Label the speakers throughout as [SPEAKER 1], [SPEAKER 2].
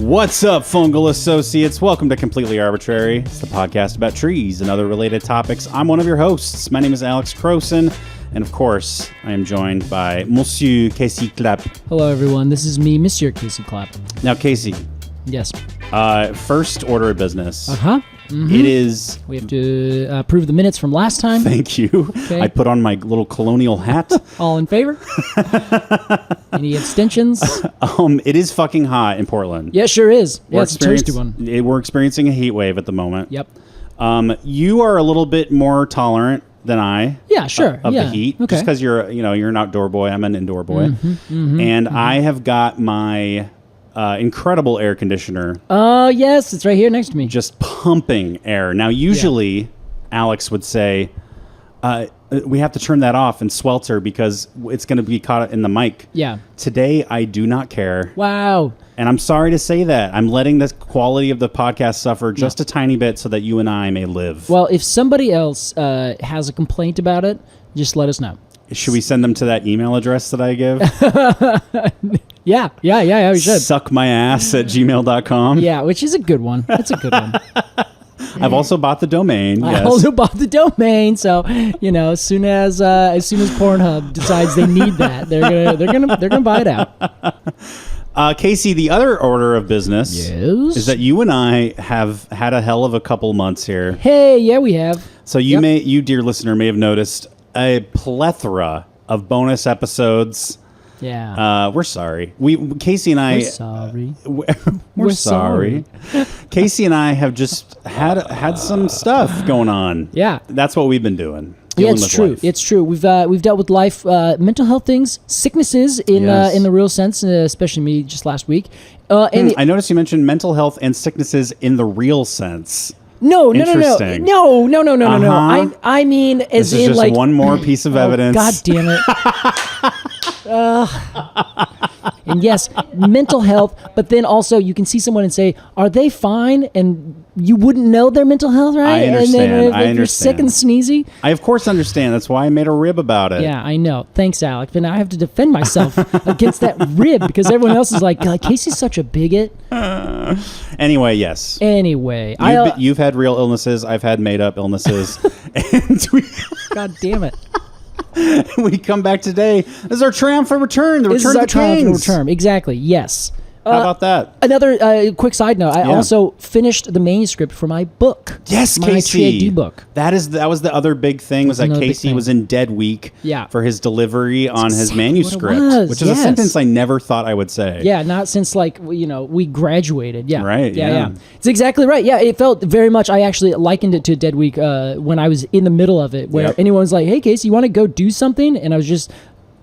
[SPEAKER 1] What's up, fungal associates? Welcome to Completely Arbortrary. It's the podcast about trees and other related topics. I'm one of your hosts. My name is Alex Crowson, and of course, I am joined by Monsieur Casey Clapp.
[SPEAKER 2] Hello, everyone. This is me, Monsieur Casey Clapp.
[SPEAKER 1] Now, Casey.
[SPEAKER 2] Yes.
[SPEAKER 1] First order of business.
[SPEAKER 2] Mm-hmm.
[SPEAKER 1] It is...
[SPEAKER 2] We have to approve the minutes from last time.
[SPEAKER 1] Thank you.
[SPEAKER 2] Okay.
[SPEAKER 1] I put on my little colonial hat.
[SPEAKER 2] All in favor? Any abstentions?
[SPEAKER 1] It is fucking hot in Portland.
[SPEAKER 2] Yeah, sure is. Yeah, it's a toasty one.
[SPEAKER 1] We're experiencing a heat wave at the moment.
[SPEAKER 2] Yep.
[SPEAKER 1] You are a little bit more tolerant than I.
[SPEAKER 2] Yeah, sure.
[SPEAKER 1] Of the heat.
[SPEAKER 2] Okay.
[SPEAKER 1] Just because you're an outdoor boy. I'm an indoor boy. I have got my... incredible air conditioner.
[SPEAKER 2] Oh, yes. It's right here next to me.
[SPEAKER 1] Just pumping air. Now, usually, Alex would say, we have to turn that off and swelter because it's going to be caught in the mic.
[SPEAKER 2] Yeah.
[SPEAKER 1] Today, I do not care.
[SPEAKER 2] Wow.
[SPEAKER 1] And I'm sorry to say that. I'm letting the quality of the podcast suffer just a tiny bit so that you and I may live.
[SPEAKER 2] Well, if somebody else has a complaint about it, just let us know.
[SPEAKER 1] Should we send them to that email address that I give?
[SPEAKER 2] Yeah, we should.
[SPEAKER 1] suckmyass@gmail.com.
[SPEAKER 2] Yeah, which is a good one. That's a good one.
[SPEAKER 1] I've also bought the domain.
[SPEAKER 2] I also bought the domain, so as soon as Pornhub decides they need that, they're gonna buy it out.
[SPEAKER 1] Casey, the other order of business is that you and I have had a hell of a couple months here.
[SPEAKER 2] Hey, yeah, we have.
[SPEAKER 1] So you, dear listener, may have noticed a plethora of bonus episodes.
[SPEAKER 2] Yeah.
[SPEAKER 1] We're sorry. Casey and I...
[SPEAKER 2] We're sorry.
[SPEAKER 1] We're sorry. Casey and I have just had some stuff going on.
[SPEAKER 2] Yeah.
[SPEAKER 1] That's what we've been doing.
[SPEAKER 2] Yeah, it's true.
[SPEAKER 1] Life.
[SPEAKER 2] It's true. We've dealt with life, mental health things, sicknesses in the real sense, especially me just last week.
[SPEAKER 1] I noticed you mentioned mental health and sicknesses in the real sense.
[SPEAKER 2] No.
[SPEAKER 1] Interesting.
[SPEAKER 2] No. I mean, as
[SPEAKER 1] this is
[SPEAKER 2] in
[SPEAKER 1] just
[SPEAKER 2] like
[SPEAKER 1] one more piece of evidence.
[SPEAKER 2] God damn it. And yes, mental health, but then also you can see someone and say, are they fine? And you wouldn't know their mental health, right?
[SPEAKER 1] I understand.
[SPEAKER 2] And then if you're sick and sneezy.
[SPEAKER 1] I, of course, understand. That's why I made a rib about it.
[SPEAKER 2] Yeah, I know. Thanks, Alex. But now I have to defend myself against that rib because everyone else is like, God, Casey's such a bigot.
[SPEAKER 1] Anyway, yes.
[SPEAKER 2] Anyway.
[SPEAKER 1] You've had real illnesses. I've had made-up illnesses.
[SPEAKER 2] God damn it.
[SPEAKER 1] We come back today. This is our triumphant return. The return of the kings.
[SPEAKER 2] Exactly. Yes.
[SPEAKER 1] How about that?
[SPEAKER 2] Another quick side note. I also finished the manuscript for my book.
[SPEAKER 1] Yes,
[SPEAKER 2] my
[SPEAKER 1] Casey.
[SPEAKER 2] TAD book.
[SPEAKER 1] That was the other big thing was that Casey was in dead week for his delivery on his manuscript, which is a sentence I never thought I would say.
[SPEAKER 2] Yeah, not since we graduated. Yeah.
[SPEAKER 1] Right. Yeah.
[SPEAKER 2] It's exactly right. Yeah, it felt very much. I actually likened it to dead week when I was in the middle of it, where anyone was like, "Hey, Casey, you want to go do something?" And I was just.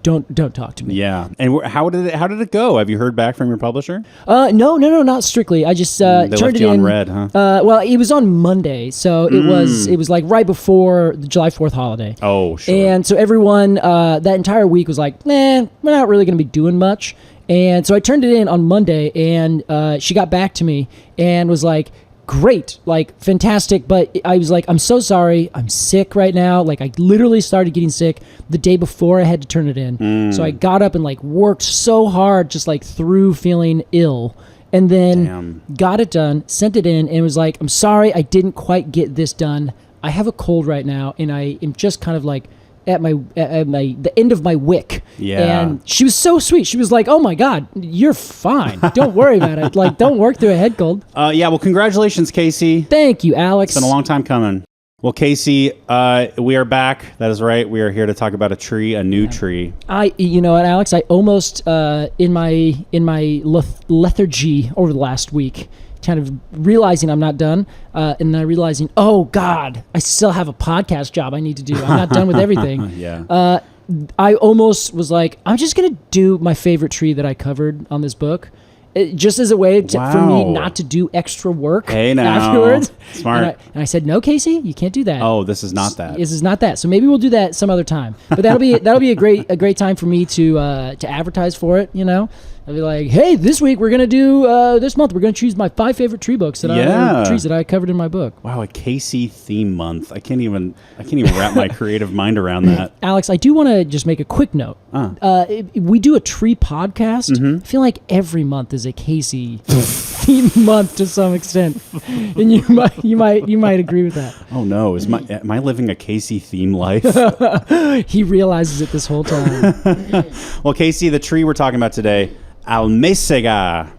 [SPEAKER 2] Don't talk to me.
[SPEAKER 1] Yeah. And how did it go? Have you heard back from your publisher?
[SPEAKER 2] No, not strictly. I just
[SPEAKER 1] they
[SPEAKER 2] turned
[SPEAKER 1] left
[SPEAKER 2] it
[SPEAKER 1] you
[SPEAKER 2] in.
[SPEAKER 1] on red, huh?
[SPEAKER 2] Well, it was on Monday, so it was like right before the July 4th holiday.
[SPEAKER 1] Oh, sure.
[SPEAKER 2] And so everyone that entire week was like, we're not really going to be doing much. And so I turned it in on Monday, and she got back to me and was like, great, like fantastic, but I was like, I'm so sorry, I'm sick right now. Like I literally started getting sick the day before I had to turn it in. So I got up and like worked so hard just like through feeling ill, and then got it done, sent it in, and was like, I'm sorry, I didn't quite get this done. I have a cold right now, and I am just kind of like at the end of my wick.
[SPEAKER 1] Yeah.
[SPEAKER 2] And she was so sweet. She was like, "Oh my God, you're fine. Don't worry about it. Like, don't work through a head cold."
[SPEAKER 1] Yeah. Well, congratulations, Casey.
[SPEAKER 2] Thank you, Alex.
[SPEAKER 1] It's been a long time coming. Well, Casey, we are back. That is right. We are here to talk about a new tree.
[SPEAKER 2] You know what, Alex? I almost in my lethargy over the last week, kind of realizing I'm not done, and then realizing, oh God, I still have a podcast job I need to do. I'm not done with everything.
[SPEAKER 1] Yeah.
[SPEAKER 2] I almost was like, I'm just gonna do my favorite tree that I covered on this book, just as a way for me not to do extra work afterwards.
[SPEAKER 1] Smart.
[SPEAKER 2] And I said, no, Casey, you can't do that.
[SPEAKER 1] Oh, this is not that.
[SPEAKER 2] This is not that. So maybe we'll do that some other time. But that'll be a great time for me to advertise for it, I'd be like, hey, this week we're gonna do this month we're gonna choose my 5 favorite tree books trees that I covered in my book.
[SPEAKER 1] Wow, a Casey theme month. I can't even wrap my creative mind around that.
[SPEAKER 2] Alex, I do want to just make a quick note. We do a tree podcast. I feel like every month is a Casey theme month to some extent, and you might agree with that.
[SPEAKER 1] Oh no, am I living a Casey theme life?
[SPEAKER 2] He realizes it this whole time.
[SPEAKER 1] Well, Casey, the tree we're talking about today, Almécega.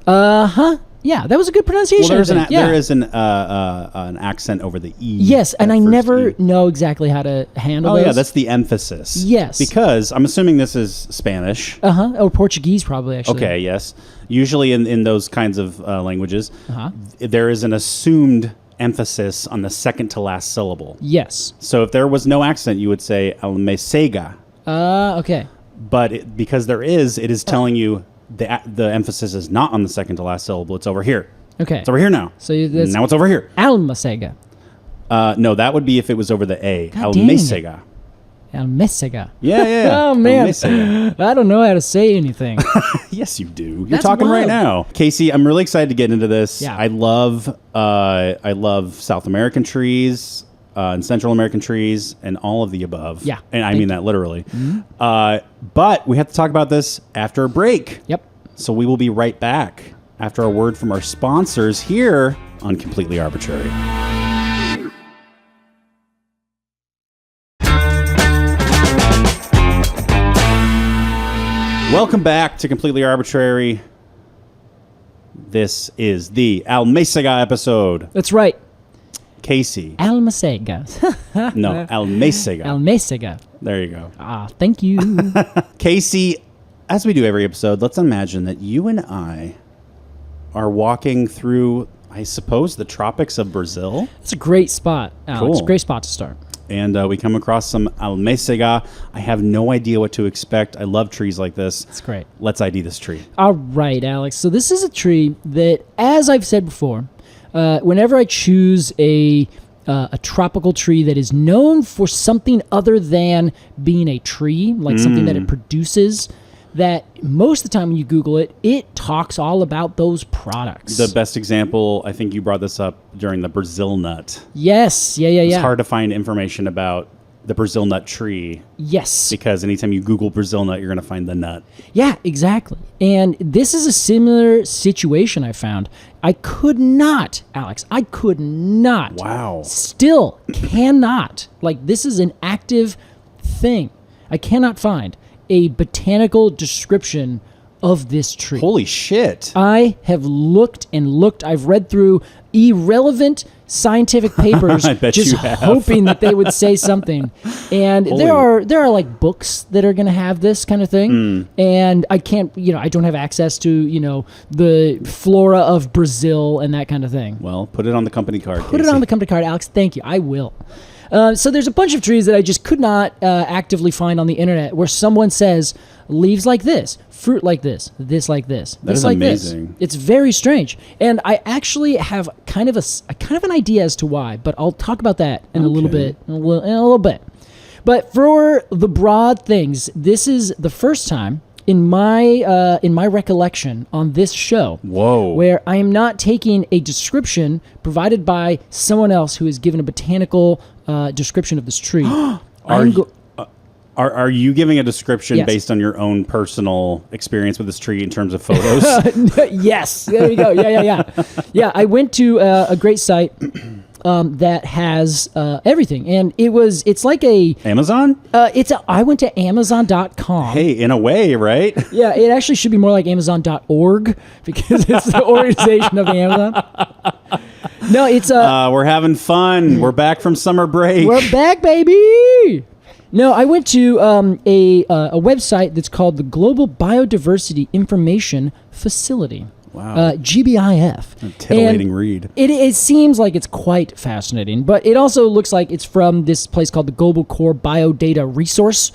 [SPEAKER 2] Yeah, that was a good pronunciation.
[SPEAKER 1] Well, there is an accent over the E.
[SPEAKER 2] Yes, and I never know exactly how to handle those.
[SPEAKER 1] Oh, yeah, that's the emphasis.
[SPEAKER 2] Yes.
[SPEAKER 1] Because I'm assuming this is Spanish.
[SPEAKER 2] Or Portuguese, probably, actually.
[SPEAKER 1] Okay, yes. Usually in those kinds of languages, there is an assumed emphasis on the second to last syllable.
[SPEAKER 2] Yes.
[SPEAKER 1] So if there was no accent, you would say Almécega.
[SPEAKER 2] Okay.
[SPEAKER 1] But because there is, it is telling you the emphasis is not on the second to last syllable. It's over here.
[SPEAKER 2] Okay.
[SPEAKER 1] It's over here now.
[SPEAKER 2] So now
[SPEAKER 1] it's over here.
[SPEAKER 2] Almécega.
[SPEAKER 1] No, that would be if it was over the A.
[SPEAKER 2] God
[SPEAKER 1] Almécega.
[SPEAKER 2] Almécega.
[SPEAKER 1] Yeah.
[SPEAKER 2] Oh, man.
[SPEAKER 1] Almécega.
[SPEAKER 2] I don't know how to say anything.
[SPEAKER 1] Yes, you do. You're
[SPEAKER 2] That's
[SPEAKER 1] talking
[SPEAKER 2] wild.
[SPEAKER 1] right now. Casey, I'm really excited to get into this.
[SPEAKER 2] Yeah.
[SPEAKER 1] I love South American trees and Central American trees and all of the above.
[SPEAKER 2] Yeah.
[SPEAKER 1] And I mean that literally. But we have to talk about this after a break.
[SPEAKER 2] Yep.
[SPEAKER 1] So we will be right back after a word from our sponsors here on Completely Arbortrary. Welcome back to Completely Arbortrary. This is the Almécega episode.
[SPEAKER 2] That's right.
[SPEAKER 1] Casey.
[SPEAKER 2] Almécega.
[SPEAKER 1] No, Almécega.
[SPEAKER 2] Almécega.
[SPEAKER 1] There you go.
[SPEAKER 2] Thank you.
[SPEAKER 1] Casey, as we do every episode, let's imagine that you and I are walking through, I suppose, the tropics of Brazil.
[SPEAKER 2] It's a great spot, Alex.
[SPEAKER 1] Cool.
[SPEAKER 2] Great spot to start.
[SPEAKER 1] And we come across some Almécega. I have no idea what to expect. I love trees like this.
[SPEAKER 2] It's great.
[SPEAKER 1] Let's ID this tree.
[SPEAKER 2] All right, Alex. So this is a tree that, as I've said before, whenever I choose a tropical tree that is known for something other than being a tree, like something that it produces, that most of the time when you Google it, it talks all about those products.
[SPEAKER 1] The best example, I think you brought this up during the Brazil nut.
[SPEAKER 2] Yes. Yeah.
[SPEAKER 1] It's hard to find information about the Brazil nut tree.
[SPEAKER 2] Yes.
[SPEAKER 1] Because anytime you Google Brazil nut, you're going to find the nut.
[SPEAKER 2] Yeah, exactly. And this is a similar situation I found. I could not, Alex,
[SPEAKER 1] Wow.
[SPEAKER 2] Still cannot. Like, this is an active thing. I cannot find a botanical description of this tree.
[SPEAKER 1] Holy shit.
[SPEAKER 2] I have looked and looked. I've read through irrelevant scientific papers
[SPEAKER 1] I bet
[SPEAKER 2] just
[SPEAKER 1] you have.
[SPEAKER 2] hoping that they would say something. And there are like books that are going to have this kind of thing. And I can't, I don't have access to, the flora of Brazil and that kind of thing.
[SPEAKER 1] Well, put it on the company card,
[SPEAKER 2] Put it on the company card, Alex. Thank you. I will. So there's a bunch of trees that I just could not actively find on the internet where someone says leaves like this, fruit like this like this,
[SPEAKER 1] That
[SPEAKER 2] this
[SPEAKER 1] is
[SPEAKER 2] like
[SPEAKER 1] amazing.
[SPEAKER 2] this. It's very strange, and I actually have kind of an idea as to why, but I'll talk about that in a little bit. But for the broad things, this is the first time in my recollection on this show, where I am not taking a description provided by someone else who has given a botanical description of this tree.
[SPEAKER 1] Are you giving a description
[SPEAKER 2] Yes.
[SPEAKER 1] based on your own personal experience with this tree in terms of photos?
[SPEAKER 2] Yes, there you go. Yeah. I went to a great site that has everything, and it's like a
[SPEAKER 1] Amazon?
[SPEAKER 2] I went to Amazon.com.
[SPEAKER 1] Hey, in a way, right?
[SPEAKER 2] Yeah, it actually should be more like Amazon.org because it's the organization of Amazon. No, it's
[SPEAKER 1] We're having fun. We're back from summer break.
[SPEAKER 2] we're back, baby. No, I went to a website that's called the Global Biodiversity Information Facility.
[SPEAKER 1] Wow.
[SPEAKER 2] GBIF.
[SPEAKER 1] A titillating
[SPEAKER 2] And
[SPEAKER 1] read.
[SPEAKER 2] It seems like it's quite fascinating, but it also looks like it's from this place called the Global Core Biodata Resource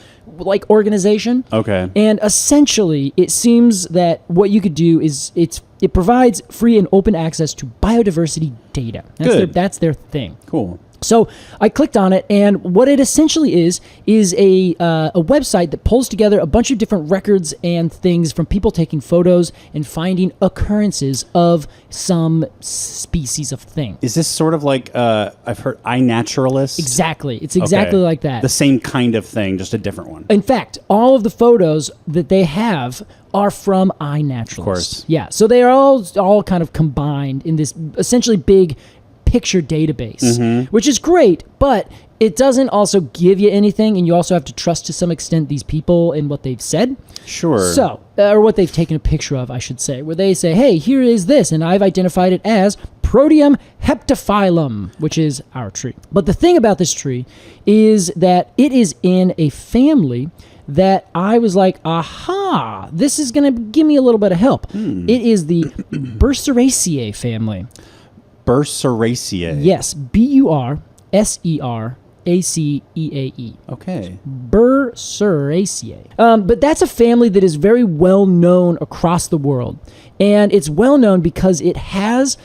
[SPEAKER 2] organization.
[SPEAKER 1] Okay.
[SPEAKER 2] And essentially, it seems that what you could do is it provides free and open access to biodiversity data.
[SPEAKER 1] Good.
[SPEAKER 2] That's their thing.
[SPEAKER 1] Cool.
[SPEAKER 2] So I clicked on it, and what it essentially is a website that pulls together a bunch of different records and things from people taking photos and finding occurrences of some species of thing.
[SPEAKER 1] Is this sort of like, I've heard iNaturalist?
[SPEAKER 2] Exactly. It's exactly like that.
[SPEAKER 1] The same kind of thing, just a different one.
[SPEAKER 2] In fact, all of the photos that they have are from iNaturalist. Of
[SPEAKER 1] course.
[SPEAKER 2] Yeah, so they are all kind of combined in this essentially big picture database, which is great, but it doesn't also give you anything, and you also have to trust to some extent these people and what they've said.
[SPEAKER 1] Sure.
[SPEAKER 2] So, or what they've taken a picture of, I should say, where they say, hey, here is this, and I've identified it as Protium heptaphyllum, which is our tree. But the thing about this tree is that it is in a family that I was like, aha, this is going to give me a little bit of help. It is the Burseraceae family.
[SPEAKER 1] Burseraceae.
[SPEAKER 2] Yes, Burseraceae.
[SPEAKER 1] Okay.
[SPEAKER 2] Burseraceae. But that's a family that is very well known across the world. And it's well known because it has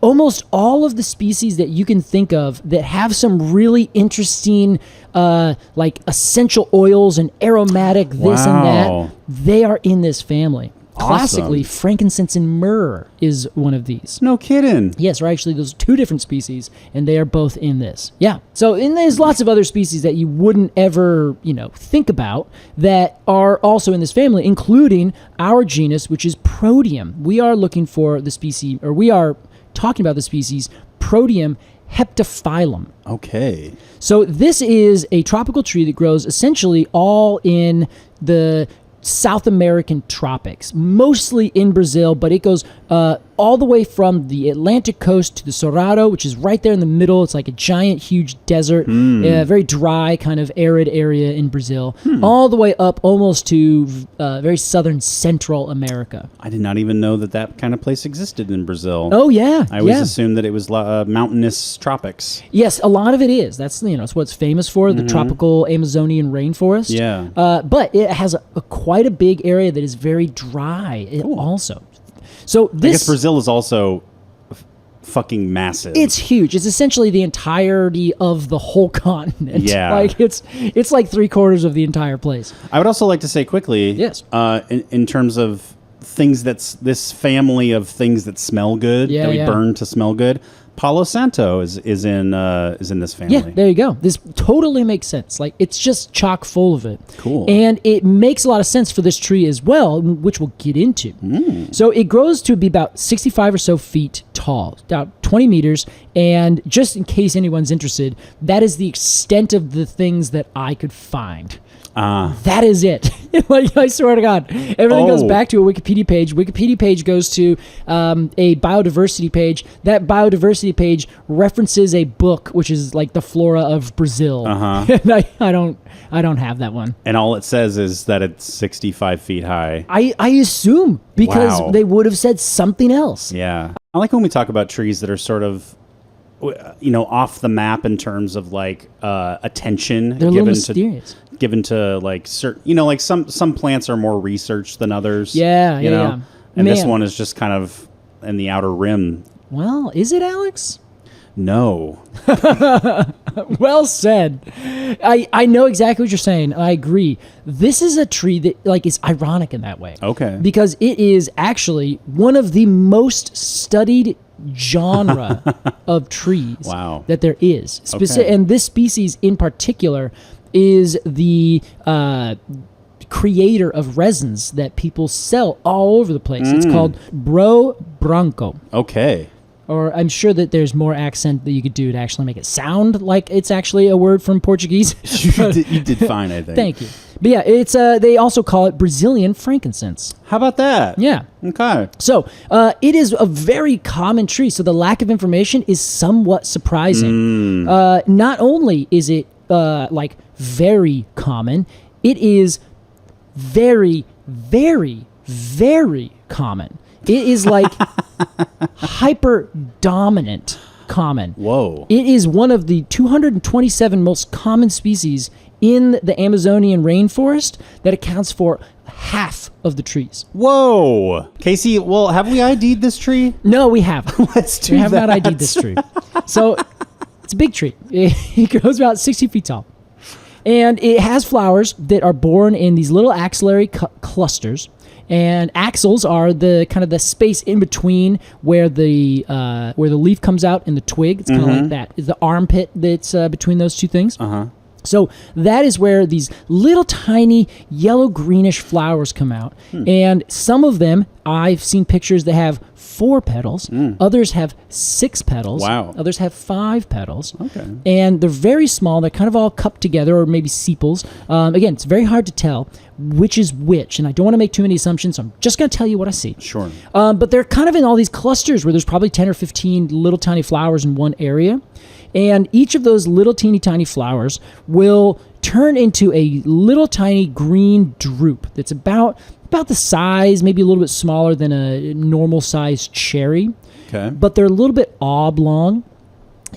[SPEAKER 2] almost all of the species that you can think of that have some really interesting like essential oils and aromatic this and that. They are in this family.
[SPEAKER 1] Awesome.
[SPEAKER 2] Classically, frankincense and myrrh is one of these.
[SPEAKER 1] No kidding.
[SPEAKER 2] Yes, or actually those two different species, and they are both in this. Yeah. So and there's lots of other species that you wouldn't ever, think about that are also in this family, including our genus, which is Protium. We are looking for the species, or we are talking about the species Protium heptaphyllum.
[SPEAKER 1] Okay.
[SPEAKER 2] So this is a tropical tree that grows essentially all in the South American tropics, mostly in Brazil, but it goes all the way from the Atlantic coast to the Cerrado, which is right there in the middle. It's like a giant, huge desert, very dry, kind of arid area in Brazil, all the way up almost to very southern Central America.
[SPEAKER 1] I did not even know that kind of place existed in Brazil.
[SPEAKER 2] Oh, yeah.
[SPEAKER 1] I always assumed that it was mountainous tropics.
[SPEAKER 2] Yes, a lot of it is. That's it's what it's famous for, the tropical Amazonian rainforest.
[SPEAKER 1] Yeah.
[SPEAKER 2] But it has quite a big area that is very dry also. So this,
[SPEAKER 1] I guess Brazil is also fucking massive.
[SPEAKER 2] It's huge. It's essentially the entirety of the whole continent.
[SPEAKER 1] Yeah.
[SPEAKER 2] Like it's like 3/4 of the entire place.
[SPEAKER 1] I would also like to say quickly,
[SPEAKER 2] yes,
[SPEAKER 1] in terms of things this family of things that smell good, that we burn to smell good. Palo Santo is in this family.
[SPEAKER 2] Yeah, there you go. This totally makes sense. Like it's just chock full of it.
[SPEAKER 1] Cool.
[SPEAKER 2] And it makes a lot of sense for this tree as well, which we'll get into. So it grows to be about 65 or so feet tall, about 20 meters. And just in case anyone's interested, that is the extent of the things that I could find. That is it. Like I swear to God, everything goes back to a Wikipedia page. Wikipedia page goes to a biodiversity page. That biodiversity page references a book, which is like the flora of Brazil. And I don't have that one.
[SPEAKER 1] And all it says is that it's 65 feet high.
[SPEAKER 2] I assume because they would have said something else.
[SPEAKER 1] Yeah, I like when we talk about trees that are sort of off the map in terms of like attention.
[SPEAKER 2] They're a little mysterious.
[SPEAKER 1] Given to like certain, like some plants are more researched than others.
[SPEAKER 2] Yeah.
[SPEAKER 1] And this one is just kind of in the outer rim.
[SPEAKER 2] Well, is it, Alex?
[SPEAKER 1] No.
[SPEAKER 2] Well said. I know exactly what you're saying. I agree. This is a tree that like is ironic in that way.
[SPEAKER 1] Okay.
[SPEAKER 2] Because it is actually one of the most studied genre of trees that there is. And this species in particular is the creator of resins that people sell all over the place. It's called Bro Branco.
[SPEAKER 1] Okay.
[SPEAKER 2] Or I'm sure that there's more accent that you could do to actually make it sound like it's actually a word from Portuguese.
[SPEAKER 1] You did fine, I think.
[SPEAKER 2] Thank you. But yeah, it's they also call it Brazilian frankincense.
[SPEAKER 1] How about that?
[SPEAKER 2] Yeah.
[SPEAKER 1] Okay.
[SPEAKER 2] So it is a very common tree. So the lack of information is somewhat surprising. Not only is it like very common, it is very, very, very common. It is like hyper dominant common.
[SPEAKER 1] Whoa.
[SPEAKER 2] It is one of the 227 most common species in the Amazonian rainforest that accounts for half of the trees.
[SPEAKER 1] Whoa. Casey, have we ID'd this tree?
[SPEAKER 2] No, we haven't.
[SPEAKER 1] Let's do
[SPEAKER 2] We have
[SPEAKER 1] that.
[SPEAKER 2] not ID'd this tree. So It's a big tree. It grows about 60 feet tall. And it has flowers that are borne in these little axillary clusters. And axils are the kind of the space in between where the leaf comes out in the twig. It's kind of like that. It's the armpit that's between those two things. So that is where these little tiny yellow-greenish flowers come out. And some of them, I've seen pictures that have 4 petals. Others have 6 petals.
[SPEAKER 1] Wow.
[SPEAKER 2] Others have 5 petals.
[SPEAKER 1] Okay.
[SPEAKER 2] And they're very small. They're kind of all cupped together, or maybe sepals. Again, it's very hard to tell which is which. And I don't want to make too many assumptions, so I'm just going to tell you what I see.
[SPEAKER 1] Sure.
[SPEAKER 2] But they're kind of in all these clusters where there's probably 10 or 15 little tiny flowers in one area. And each of those little teeny tiny flowers will turn into a little tiny green drupe that's about the size, maybe a little bit smaller than a normal sized cherry.
[SPEAKER 1] Okay.
[SPEAKER 2] But they're a little bit oblong.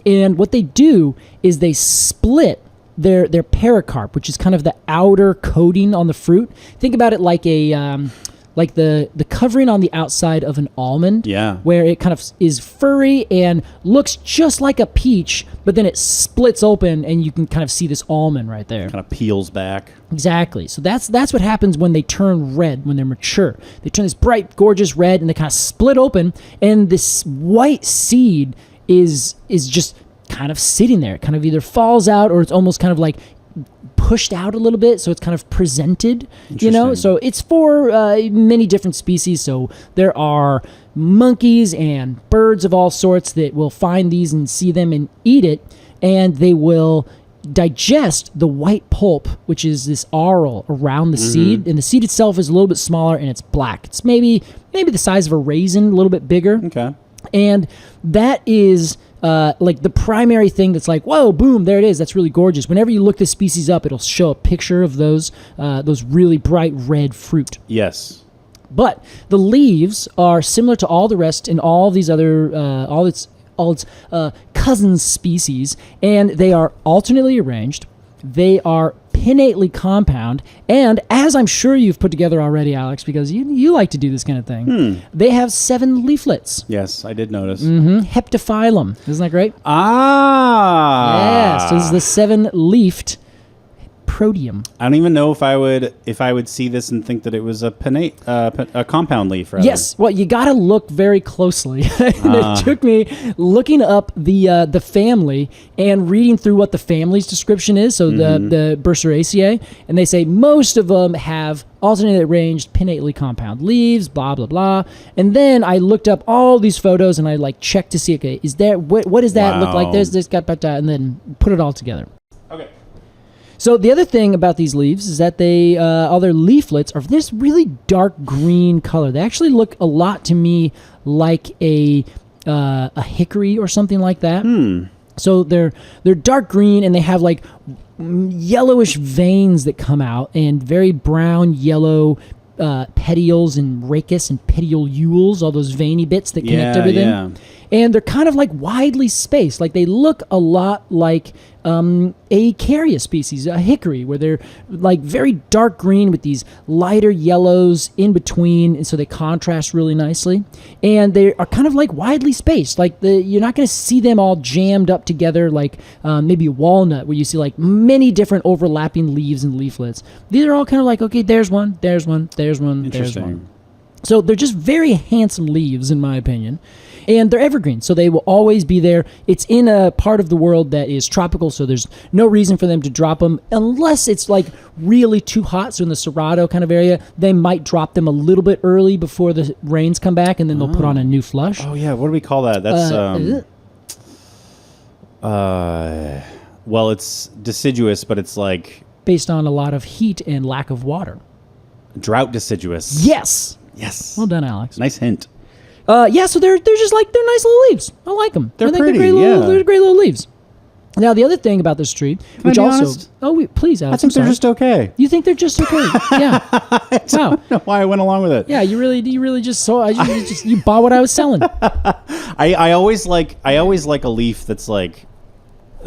[SPEAKER 2] And what they do is they split their pericarp, which is kind of the outer coating on the fruit. Think about it like a like the covering on the outside of an almond, where it kind of is furry and looks just like a peach, but then it splits open and you can kind of see this almond right there.
[SPEAKER 1] Kind of peels back.
[SPEAKER 2] Exactly. So that's what happens when they turn red, when they're mature. They turn this bright, gorgeous red, and they kind of split open, and this white seed is just kind of sitting there. It kind of either falls out or it's almost kind of like pushed out a little bit, so it's kind of presented, so it's for many different species. So there are monkeys and birds of all sorts that will find these and see them and eat it, and they will digest the white pulp, which is this aril around the seed, and the seed itself is a little bit smaller and it's black. It's maybe the size of a raisin, a little bit bigger.
[SPEAKER 1] Okay.
[SPEAKER 2] And that is like the primary thing that's like, whoa, boom, there it is. That's really gorgeous. Whenever you look this species up, it'll show a picture of those really bright red fruit.
[SPEAKER 1] Yes.
[SPEAKER 2] But the leaves are similar to all the rest in all these other, all its cousin species, and they are alternately arranged. They are pinnately compound, and as I'm sure you've put together already, Alex, because you like to do this kind of thing, they have 7 leaflets.
[SPEAKER 1] Yes, I did notice.
[SPEAKER 2] Heptaphyllum. Isn't that great?
[SPEAKER 1] Ah!
[SPEAKER 2] Yeah, so this is the 7-leafed Protium.
[SPEAKER 1] I don't even know if I would see this and think that it was a a compound leaf. Rather.
[SPEAKER 2] Yes, well, you got to look very closely. It took me looking up the family and reading through what the family's description is. So the Burseraceae, and they say most of them have alternately arranged pinnately compound leaves, blah blah blah. And then I looked up all these photos and I checked to see, okay, is there what does that look like? There's this got and then put it all together.
[SPEAKER 1] Okay.
[SPEAKER 2] So the other thing about these leaves is that they, all their leaflets are this really dark green color. They actually look a lot to me like a hickory or something like that. So they're dark green, and they have like yellowish veins that come out, and very brown yellow petioles and rachis and petioles, all those veiny bits that connect everything. Yeah. And they're kind of like widely spaced. Like they look a lot like a carya species, a hickory, where they're like very dark green with these lighter yellows in between, and so they contrast really nicely. And they are kind of like widely spaced. Like you're not going to see them all jammed up together like maybe a walnut, where you see like many different overlapping leaves and leaflets. These are all kind of like, okay, there's one, there's one, there's one, there's one. So they're just very handsome leaves, in my opinion. And they're evergreen, so they will always be there. It's in a part of the world that is tropical, so there's no reason for them to drop them unless it's like really too hot. So in the Cerrado kind of area, they might drop them a little bit early before the rains come back, and then they'll put on a new flush.
[SPEAKER 1] Oh yeah, what do we call that? That's well, it's deciduous, but it's like
[SPEAKER 2] based on a lot of heat and lack of water.
[SPEAKER 1] Drought deciduous.
[SPEAKER 2] Yes.
[SPEAKER 1] Yes.
[SPEAKER 2] Well done, Alex.
[SPEAKER 1] Nice hint.
[SPEAKER 2] Yeah, so they're just like, they're nice little leaves. I like them.
[SPEAKER 1] They're pretty,
[SPEAKER 2] they're great little leaves. Now, the other thing about this tree, which also...
[SPEAKER 1] honest?
[SPEAKER 2] Please, Alex.
[SPEAKER 1] I think they're just okay.
[SPEAKER 2] You think they're just okay? Yeah.
[SPEAKER 1] I don't know why I went along with it.
[SPEAKER 2] Yeah, you really just saw... you bought what I was selling.
[SPEAKER 1] I always like a leaf that's like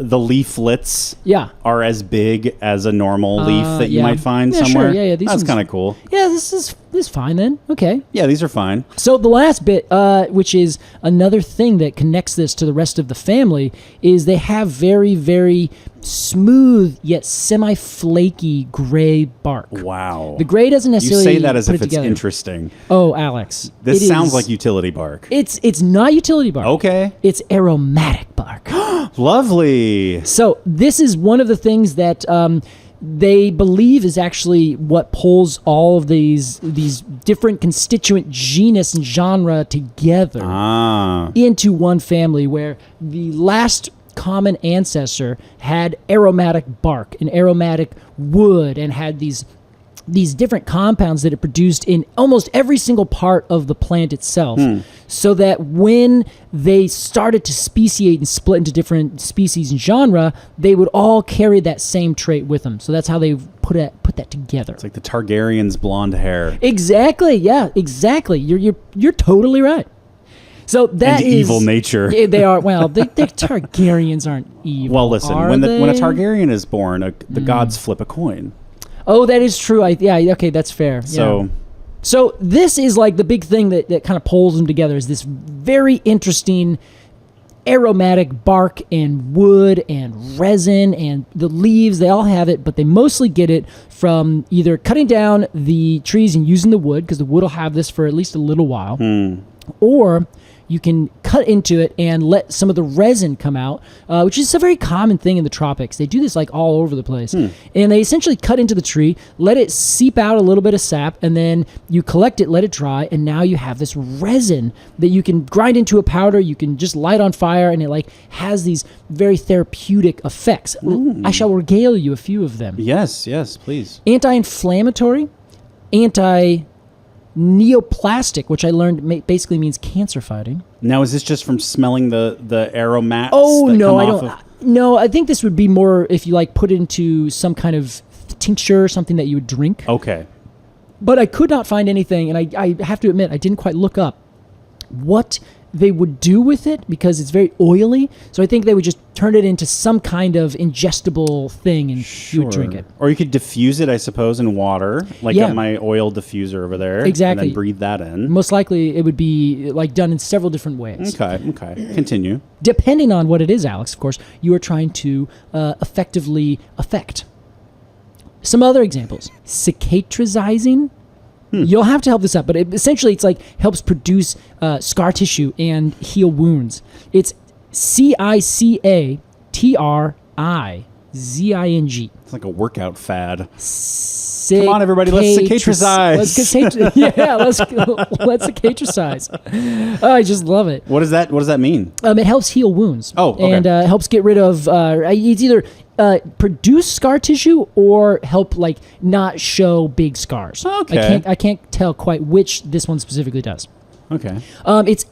[SPEAKER 1] the leaflets
[SPEAKER 2] Yeah.
[SPEAKER 1] are as big as a normal leaf that you
[SPEAKER 2] yeah.
[SPEAKER 1] might find
[SPEAKER 2] Yeah,
[SPEAKER 1] somewhere.
[SPEAKER 2] sure. Yeah,
[SPEAKER 1] That's
[SPEAKER 2] ones-
[SPEAKER 1] kind of cool.
[SPEAKER 2] Yeah, this is fine then. Okay.
[SPEAKER 1] Yeah, these are fine.
[SPEAKER 2] So the last bit, which is another thing that connects this to the rest of the family, is they have very, very smooth yet semi-flaky gray bark.
[SPEAKER 1] Wow.
[SPEAKER 2] The gray doesn't
[SPEAKER 1] You
[SPEAKER 2] necessarily
[SPEAKER 1] say that as
[SPEAKER 2] put
[SPEAKER 1] if
[SPEAKER 2] it
[SPEAKER 1] it's
[SPEAKER 2] together.
[SPEAKER 1] interesting.
[SPEAKER 2] Oh, Alex.
[SPEAKER 1] This
[SPEAKER 2] it
[SPEAKER 1] sounds
[SPEAKER 2] is-
[SPEAKER 1] like utility bark.
[SPEAKER 2] It's not utility bark.
[SPEAKER 1] Okay.
[SPEAKER 2] It's aromatic bark.
[SPEAKER 1] Lovely.
[SPEAKER 2] So this is one of the things that they believe is actually what pulls all of these different constituent genus and genre together into one family, where the last common ancestor had aromatic bark and aromatic wood and had these different compounds that it produced in almost every single part of the plant itself, so that when they started to speciate and split into different species and genre, they would all carry that same trait with them. So that's how they put that together.
[SPEAKER 1] It's like the Targaryen's blonde hair.
[SPEAKER 2] Exactly. Yeah. Exactly. You're totally right. So that
[SPEAKER 1] And
[SPEAKER 2] is
[SPEAKER 1] evil nature.
[SPEAKER 2] Yeah, they are. Well, the Targaryens aren't evil.
[SPEAKER 1] Well, listen,
[SPEAKER 2] are
[SPEAKER 1] when a
[SPEAKER 2] they?
[SPEAKER 1] Targaryen is born, the gods flip a coin.
[SPEAKER 2] Oh, that is true. Okay, that's fair.
[SPEAKER 1] So,
[SPEAKER 2] So this is like the big thing that kind of pulls them together, is this very interesting aromatic bark and wood and resin, and the leaves, they all have it, but they mostly get it from either cutting down the trees and using the wood, because the wood will have this for at least a little while, or you can cut into it and let some of the resin come out, which is a very common thing in the tropics. They do this like all over the place. And they essentially cut into the tree, let it seep out a little bit of sap, and then you collect it, let it dry, and now you have this resin that you can grind into a powder, you can just light on fire, and it like has these very therapeutic effects. I shall regale you a few of them.
[SPEAKER 1] yes, please.
[SPEAKER 2] Anti-inflammatory, anti-neoplastic, which I learned basically means cancer fighting.
[SPEAKER 1] Now, is this just from smelling the aromats?
[SPEAKER 2] Oh,
[SPEAKER 1] that
[SPEAKER 2] no,
[SPEAKER 1] come
[SPEAKER 2] I
[SPEAKER 1] off
[SPEAKER 2] don't.
[SPEAKER 1] of-
[SPEAKER 2] No, I think this would be more if you like put it into some kind of tincture or something that you would drink.
[SPEAKER 1] Okay.
[SPEAKER 2] But I could not find anything, and I have to admit, I didn't quite look up what they would do with it, because it's very oily. So I think they would just turn it into some kind of ingestible thing, and you would drink it.
[SPEAKER 1] Or you could diffuse it, I suppose, in water, like
[SPEAKER 2] Yeah.
[SPEAKER 1] my oil diffuser over there.
[SPEAKER 2] Exactly.
[SPEAKER 1] And then breathe that in.
[SPEAKER 2] Most likely, it would be like done in several different ways.
[SPEAKER 1] Okay. Continue.
[SPEAKER 2] Depending on what it is, Alex, of course, you are trying to effectively affect. Some other examples: cicatrizing. You'll have to help this up, but essentially it's like helps produce scar tissue and heal wounds. It's cicatrizing.
[SPEAKER 1] It's like a workout fad.
[SPEAKER 2] Come
[SPEAKER 1] on, everybody, let's cicatrize.
[SPEAKER 2] Let's cicatrize. Oh, I just love it.
[SPEAKER 1] What does that mean?
[SPEAKER 2] It helps heal wounds.
[SPEAKER 1] Oh, okay.
[SPEAKER 2] And helps get rid of. It's either produce scar tissue or help like not show big scars.
[SPEAKER 1] Okay.
[SPEAKER 2] I can't tell quite which this one specifically does.
[SPEAKER 1] Okay.
[SPEAKER 2] It's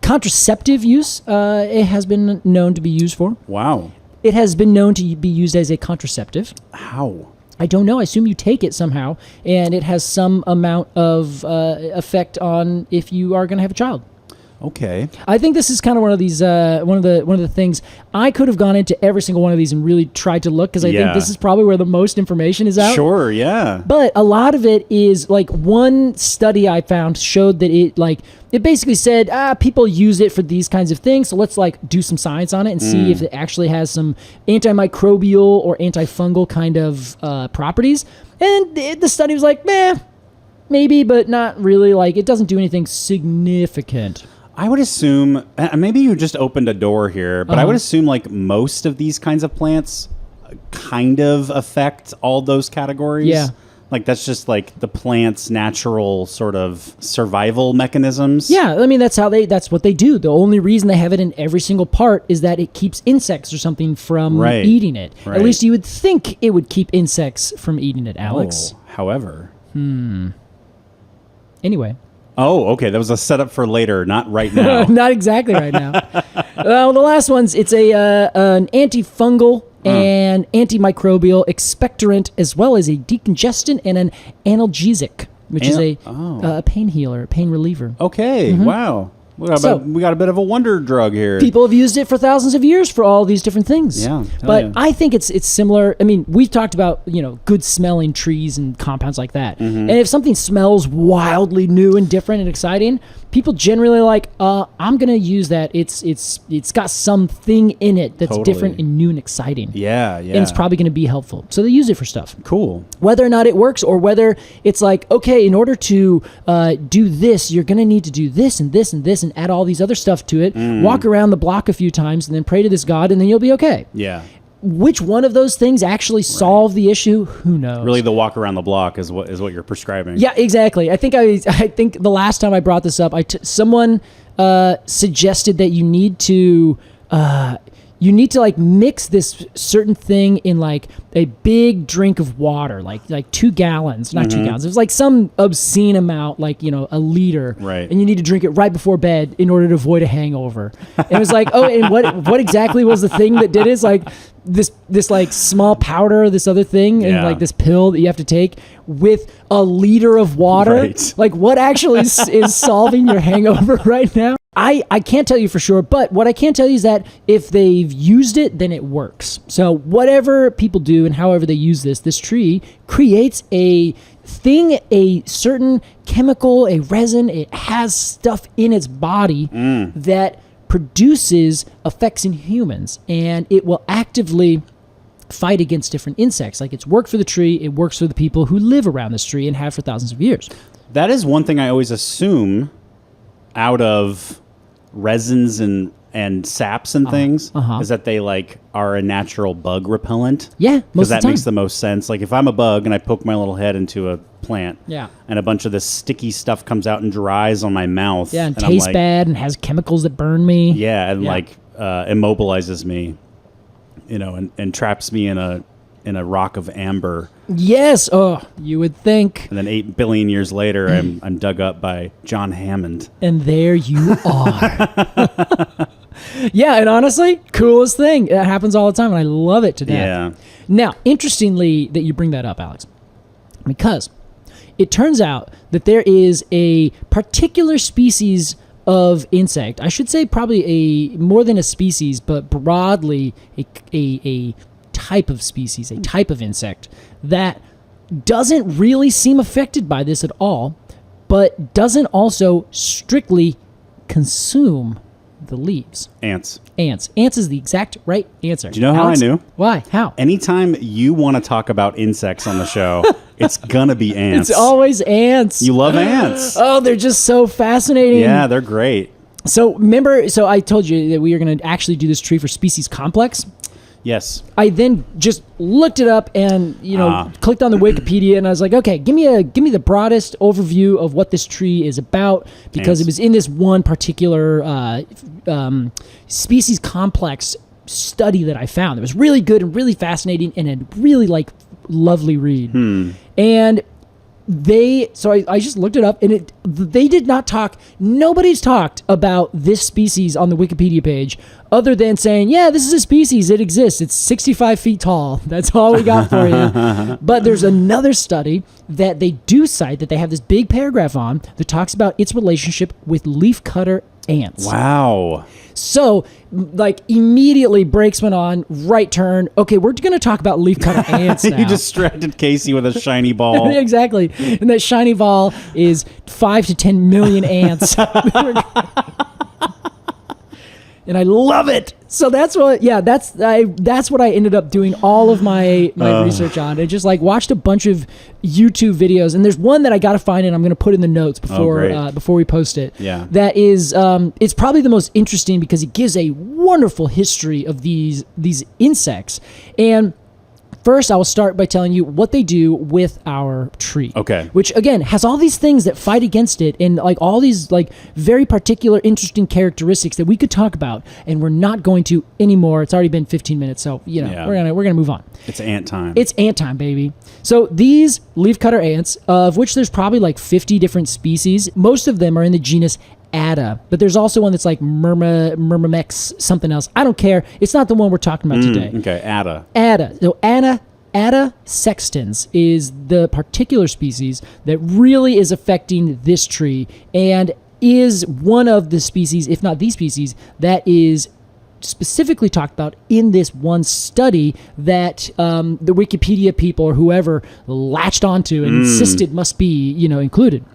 [SPEAKER 2] contraceptive use. It has been known to be used for.
[SPEAKER 1] Wow.
[SPEAKER 2] It has been known to be used as a contraceptive.
[SPEAKER 1] How?
[SPEAKER 2] I don't know. I assume you take it somehow, and it has some amount of effect on if you are going to have a child.
[SPEAKER 1] Okay.
[SPEAKER 2] I think this is kind of one of these one of the things. I could have gone into every single one of these and really tried to look, because I think this is probably where the most information is out.
[SPEAKER 1] Sure, yeah.
[SPEAKER 2] But a lot of it is like, one study I found showed that it basically said people use it for these kinds of things, so let's like do some science on it and see if it actually has some antimicrobial or antifungal kind of properties. And the study was like, maybe, but not really. Like, it doesn't do anything significant.
[SPEAKER 1] I would assume, maybe you just opened a door here, but I would assume like most of these kinds of plants kind of affect all those categories.
[SPEAKER 2] Yeah.
[SPEAKER 1] Like that's just like the plant's natural sort of survival mechanisms.
[SPEAKER 2] Yeah, I mean that's what they do. The only reason they have it in every single part is that it keeps insects or something from eating it.
[SPEAKER 1] Right.
[SPEAKER 2] At least you would think it would keep insects from eating it, Alex.
[SPEAKER 1] However.
[SPEAKER 2] Anyway.
[SPEAKER 1] Oh, okay. That was a setup for later, not right now.
[SPEAKER 2] Not exactly right now. Well, the last one's it's an antifungal and antimicrobial expectorant, as well as a decongestant and an analgesic, which is a pain healer, a pain reliever.
[SPEAKER 1] Okay. Wow. We got a bit of a wonder drug here.
[SPEAKER 2] People have used it for thousands of years for all these different things.
[SPEAKER 1] Yeah,
[SPEAKER 2] but I think it's similar. I mean, we've talked about, good smelling trees and compounds like that. And if something smells wildly new and different and exciting, people generally are like, I'm going to use that. It's got something in it that's different and new and exciting.
[SPEAKER 1] Yeah.
[SPEAKER 2] And it's probably going to be helpful. So they use it for stuff.
[SPEAKER 1] Cool.
[SPEAKER 2] Whether or not it works, or whether it's like, okay, in order to do this, you're going to need to do this and this and this and add all these other stuff to it. Walk around the block a few times and then pray to this God, and then you'll be okay.
[SPEAKER 1] Yeah.
[SPEAKER 2] Which one of those things actually solve the issue? Who knows?
[SPEAKER 1] Really, the walk around the block is what you're prescribing.
[SPEAKER 2] Yeah, exactly. I think the last time I brought this up, someone suggested that you need to like mix this certain thing in like a big drink of water, like 2 gallons, not 2 gallons. It was like some obscene amount, like, a liter.
[SPEAKER 1] Right.
[SPEAKER 2] And you need to drink it right before bed in order to avoid a hangover. And it was like, oh, and what exactly was the thing that did it? It's like this like small powder, this other thing, and like this pill that you have to take with a liter of water.
[SPEAKER 1] Right.
[SPEAKER 2] Like, what actually is solving your hangover right now? I can't tell you for sure, but what I can tell you is that if they've used it, then it works. So whatever people do and however they use this tree creates a thing, a certain chemical, a resin. It has stuff in its body that produces effects in humans, and it will actively fight against different insects. Like, it's worked for the tree, it works for the people who live around this tree and have for thousands of years.
[SPEAKER 1] That is one thing I always assume out of resins and saps and things is that they like are a natural bug repellent.
[SPEAKER 2] Yeah,
[SPEAKER 1] because that makes the most sense. Like, if I'm a bug and I poke my little head into a plant, and a bunch of this sticky stuff comes out and dries on my mouth,
[SPEAKER 2] and tastes bad and has chemicals that burn me,
[SPEAKER 1] like immobilizes me, and traps me in a rock of amber.
[SPEAKER 2] Yes. Oh, you would think.
[SPEAKER 1] And then 8 billion years later, I'm dug up by John Hammond.
[SPEAKER 2] And there you are. Yeah, and honestly, coolest thing. It happens all the time, and I love it to death.
[SPEAKER 1] Yeah.
[SPEAKER 2] Now, interestingly that you bring that up, Alex, because it turns out that there is a particular species of insect. I should say probably more than a species, but broadly a type of species, a type of insect that doesn't really seem affected by this at all, but doesn't also strictly consume the leaves.
[SPEAKER 1] Ants.
[SPEAKER 2] Ants. Ants is the exact right answer.
[SPEAKER 1] Do you know how
[SPEAKER 2] Alex,
[SPEAKER 1] I knew?
[SPEAKER 2] Why? How?
[SPEAKER 1] Anytime you want to talk about insects on the show, it's gonna be ants.
[SPEAKER 2] It's always ants.
[SPEAKER 1] You love ants.
[SPEAKER 2] Oh, they're just so fascinating.
[SPEAKER 1] Yeah, they're great.
[SPEAKER 2] So remember, I told you that we were going to actually do this tree for species complex.
[SPEAKER 1] Yes.
[SPEAKER 2] I then just looked it up and clicked on the Wikipedia, and I was like, okay, give me the broadest overview of what this tree is about, because it was in this one particular species complex study that I found. It was really good and really fascinating and a really lovely read. And I just looked it up, and they did not talk. Nobody's talked about this species on the Wikipedia page other than saying, yeah, this is a species. It exists. It's 65 feet tall. That's all we got for you. But there's another study that they do cite that they have this big paragraph on that talks about its relationship with leafcutter ants.
[SPEAKER 1] Wow.
[SPEAKER 2] So, immediately brakes went on, right turn. Okay, we're going to talk about leafcutter ants now.
[SPEAKER 1] You distracted Casey with a shiny ball.
[SPEAKER 2] Exactly. And that shiny ball is 5 to 10 million ants. And I love it. So that's what I ended up doing all of my research on. I just watched a bunch of YouTube videos, and there's one that I got to find, and I'm going to put in the notes before we post it.
[SPEAKER 1] Yeah.
[SPEAKER 2] That is, it's probably the most interesting because it gives a wonderful history of these insects. And first, I will start by telling you what they do with our tree.
[SPEAKER 1] Okay.
[SPEAKER 2] Which, again, has all these things that fight against it and all these very particular, interesting characteristics that we could talk about, and we're not going to anymore. It's already been 15 minutes, so we're gonna move on.
[SPEAKER 1] It's ant time.
[SPEAKER 2] It's ant time, baby. So these leafcutter ants, of which there's probably 50 different species, most of them are in the genus Ada, but there's also one that's Myrmex something else. I don't care. It's not the one we're talking about today.
[SPEAKER 1] Okay, Ada.
[SPEAKER 2] Ada. So Ada sextans is the particular species that really is affecting this tree, and is one of the species, if not the species, that is specifically talked about in this one study that the Wikipedia people or whoever latched onto and insisted must be, included.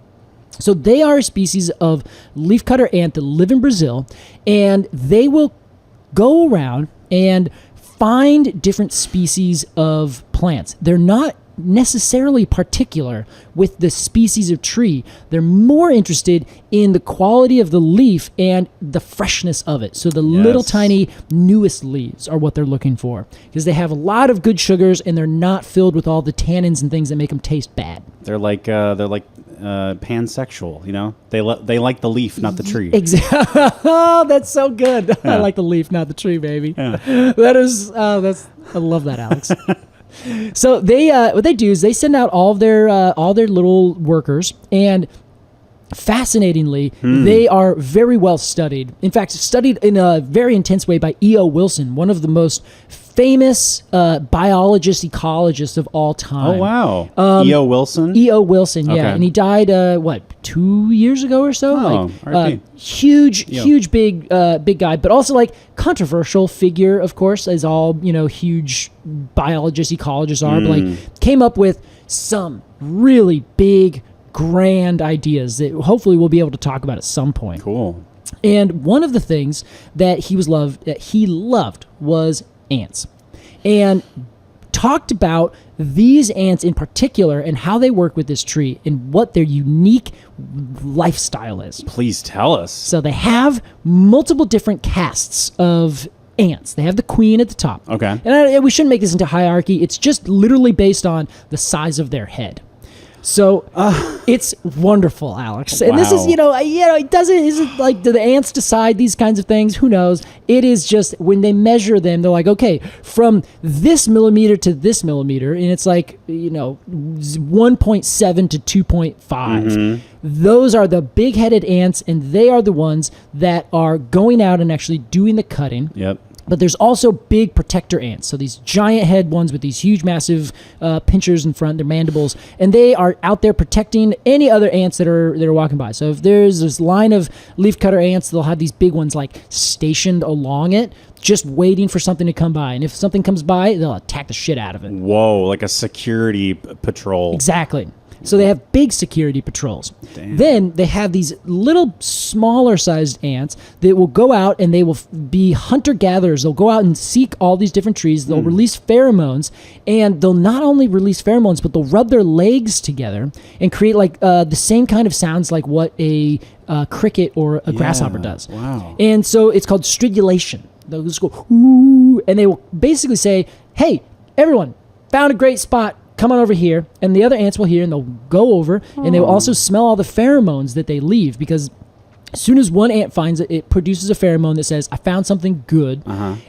[SPEAKER 2] So they are a species of leafcutter ant that live in Brazil, and they will go around and find different species of plants. They're not necessarily particular with the species of tree. They're more interested in the quality of the leaf and the freshness of it. So the little tiny newest leaves are what they're looking for, because they have a lot of good sugars and they're not filled with all the tannins and things that make them taste bad.
[SPEAKER 1] They're like pansexual, They like the leaf, not the tree.
[SPEAKER 2] Exactly. Oh, that's so good. Yeah. I like the leaf, not the tree, baby. Yeah. I love that, Alex. So they what they do is they send out all their little workers, and fascinatingly, they are very well studied. In fact, studied in a very intense way by E.O. Wilson, one of the most famous biologists, ecologists of all time.
[SPEAKER 1] Oh, wow. E.O. Wilson?
[SPEAKER 2] E.O. Wilson, yeah.
[SPEAKER 1] Okay.
[SPEAKER 2] And he died, 2 years ago or so?
[SPEAKER 1] R.I.P.
[SPEAKER 2] Huge, big guy, but also controversial figure, of course, as all, huge biologists, ecologists are, but came up with some really big, grand ideas that hopefully we'll be able to talk about at some point.
[SPEAKER 1] Cool.
[SPEAKER 2] And one of the things that he loved was ants, and talked about these ants in particular and how they work with this tree and what their unique lifestyle is.
[SPEAKER 1] Please tell us.
[SPEAKER 2] So they have multiple different castes of ants. They have the queen at the top.
[SPEAKER 1] Okay.
[SPEAKER 2] And we shouldn't make this into hierarchy. It's just literally based on the size of their head. So it's wonderful, Alex. And this is, it isn't like, do the ants decide these kinds of things? Who knows? It is just when they measure them, they're like, okay, from this millimeter to this millimeter, and it's 1.7 to 2.5. Those are the big-headed ants, and they are the ones that are going out and actually doing the cutting.
[SPEAKER 1] Yep.
[SPEAKER 2] But there's also big protector ants. So these giant head ones with these huge, massive pinchers in front, their mandibles, and they are out there protecting any other ants that are walking by. So if there's this line of leafcutter ants, they'll have these big ones stationed along it, just waiting for something to come by. And if something comes by, they'll attack the shit out of it.
[SPEAKER 1] Whoa, like a security patrol.
[SPEAKER 2] Exactly. So they have big security patrols.
[SPEAKER 1] Damn.
[SPEAKER 2] Then they have these little smaller sized ants that will go out and they will be hunter-gatherers. They'll go out and seek all these different trees. They'll release pheromones, and they'll not only release pheromones, but they'll rub their legs together and create the same kind of sounds like what a cricket or a grasshopper does.
[SPEAKER 1] Wow.
[SPEAKER 2] And so it's called stridulation. They'll just go, ooh, and they will basically say, hey, everyone, found a great spot. Come on over here, and the other ants will hear, and they'll go over, and they will also smell all the pheromones that they leave, because as soon as one ant finds it, it produces a pheromone that says, I found something good.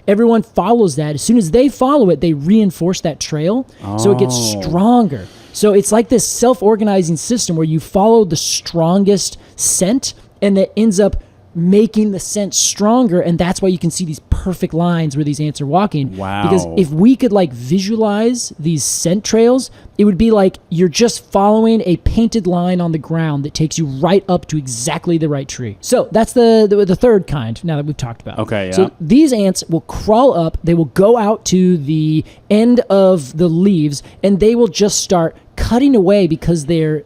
[SPEAKER 2] Everyone follows that. As soon as they follow it, they reinforce that trail, so it gets stronger. So it's like this self-organizing system where you follow the strongest scent, and that ends up making the scent stronger, and that's why you can see these perfect lines where these ants are walking.
[SPEAKER 1] Wow.
[SPEAKER 2] Because if we could visualize these scent trails, it would be like you're just following a painted line on the ground that takes you right up to exactly the right tree. So that's the third kind now that we've talked about.
[SPEAKER 1] Okay, yeah.
[SPEAKER 2] So these ants will crawl up, they will go out to the end of the leaves, and they will just start cutting away because their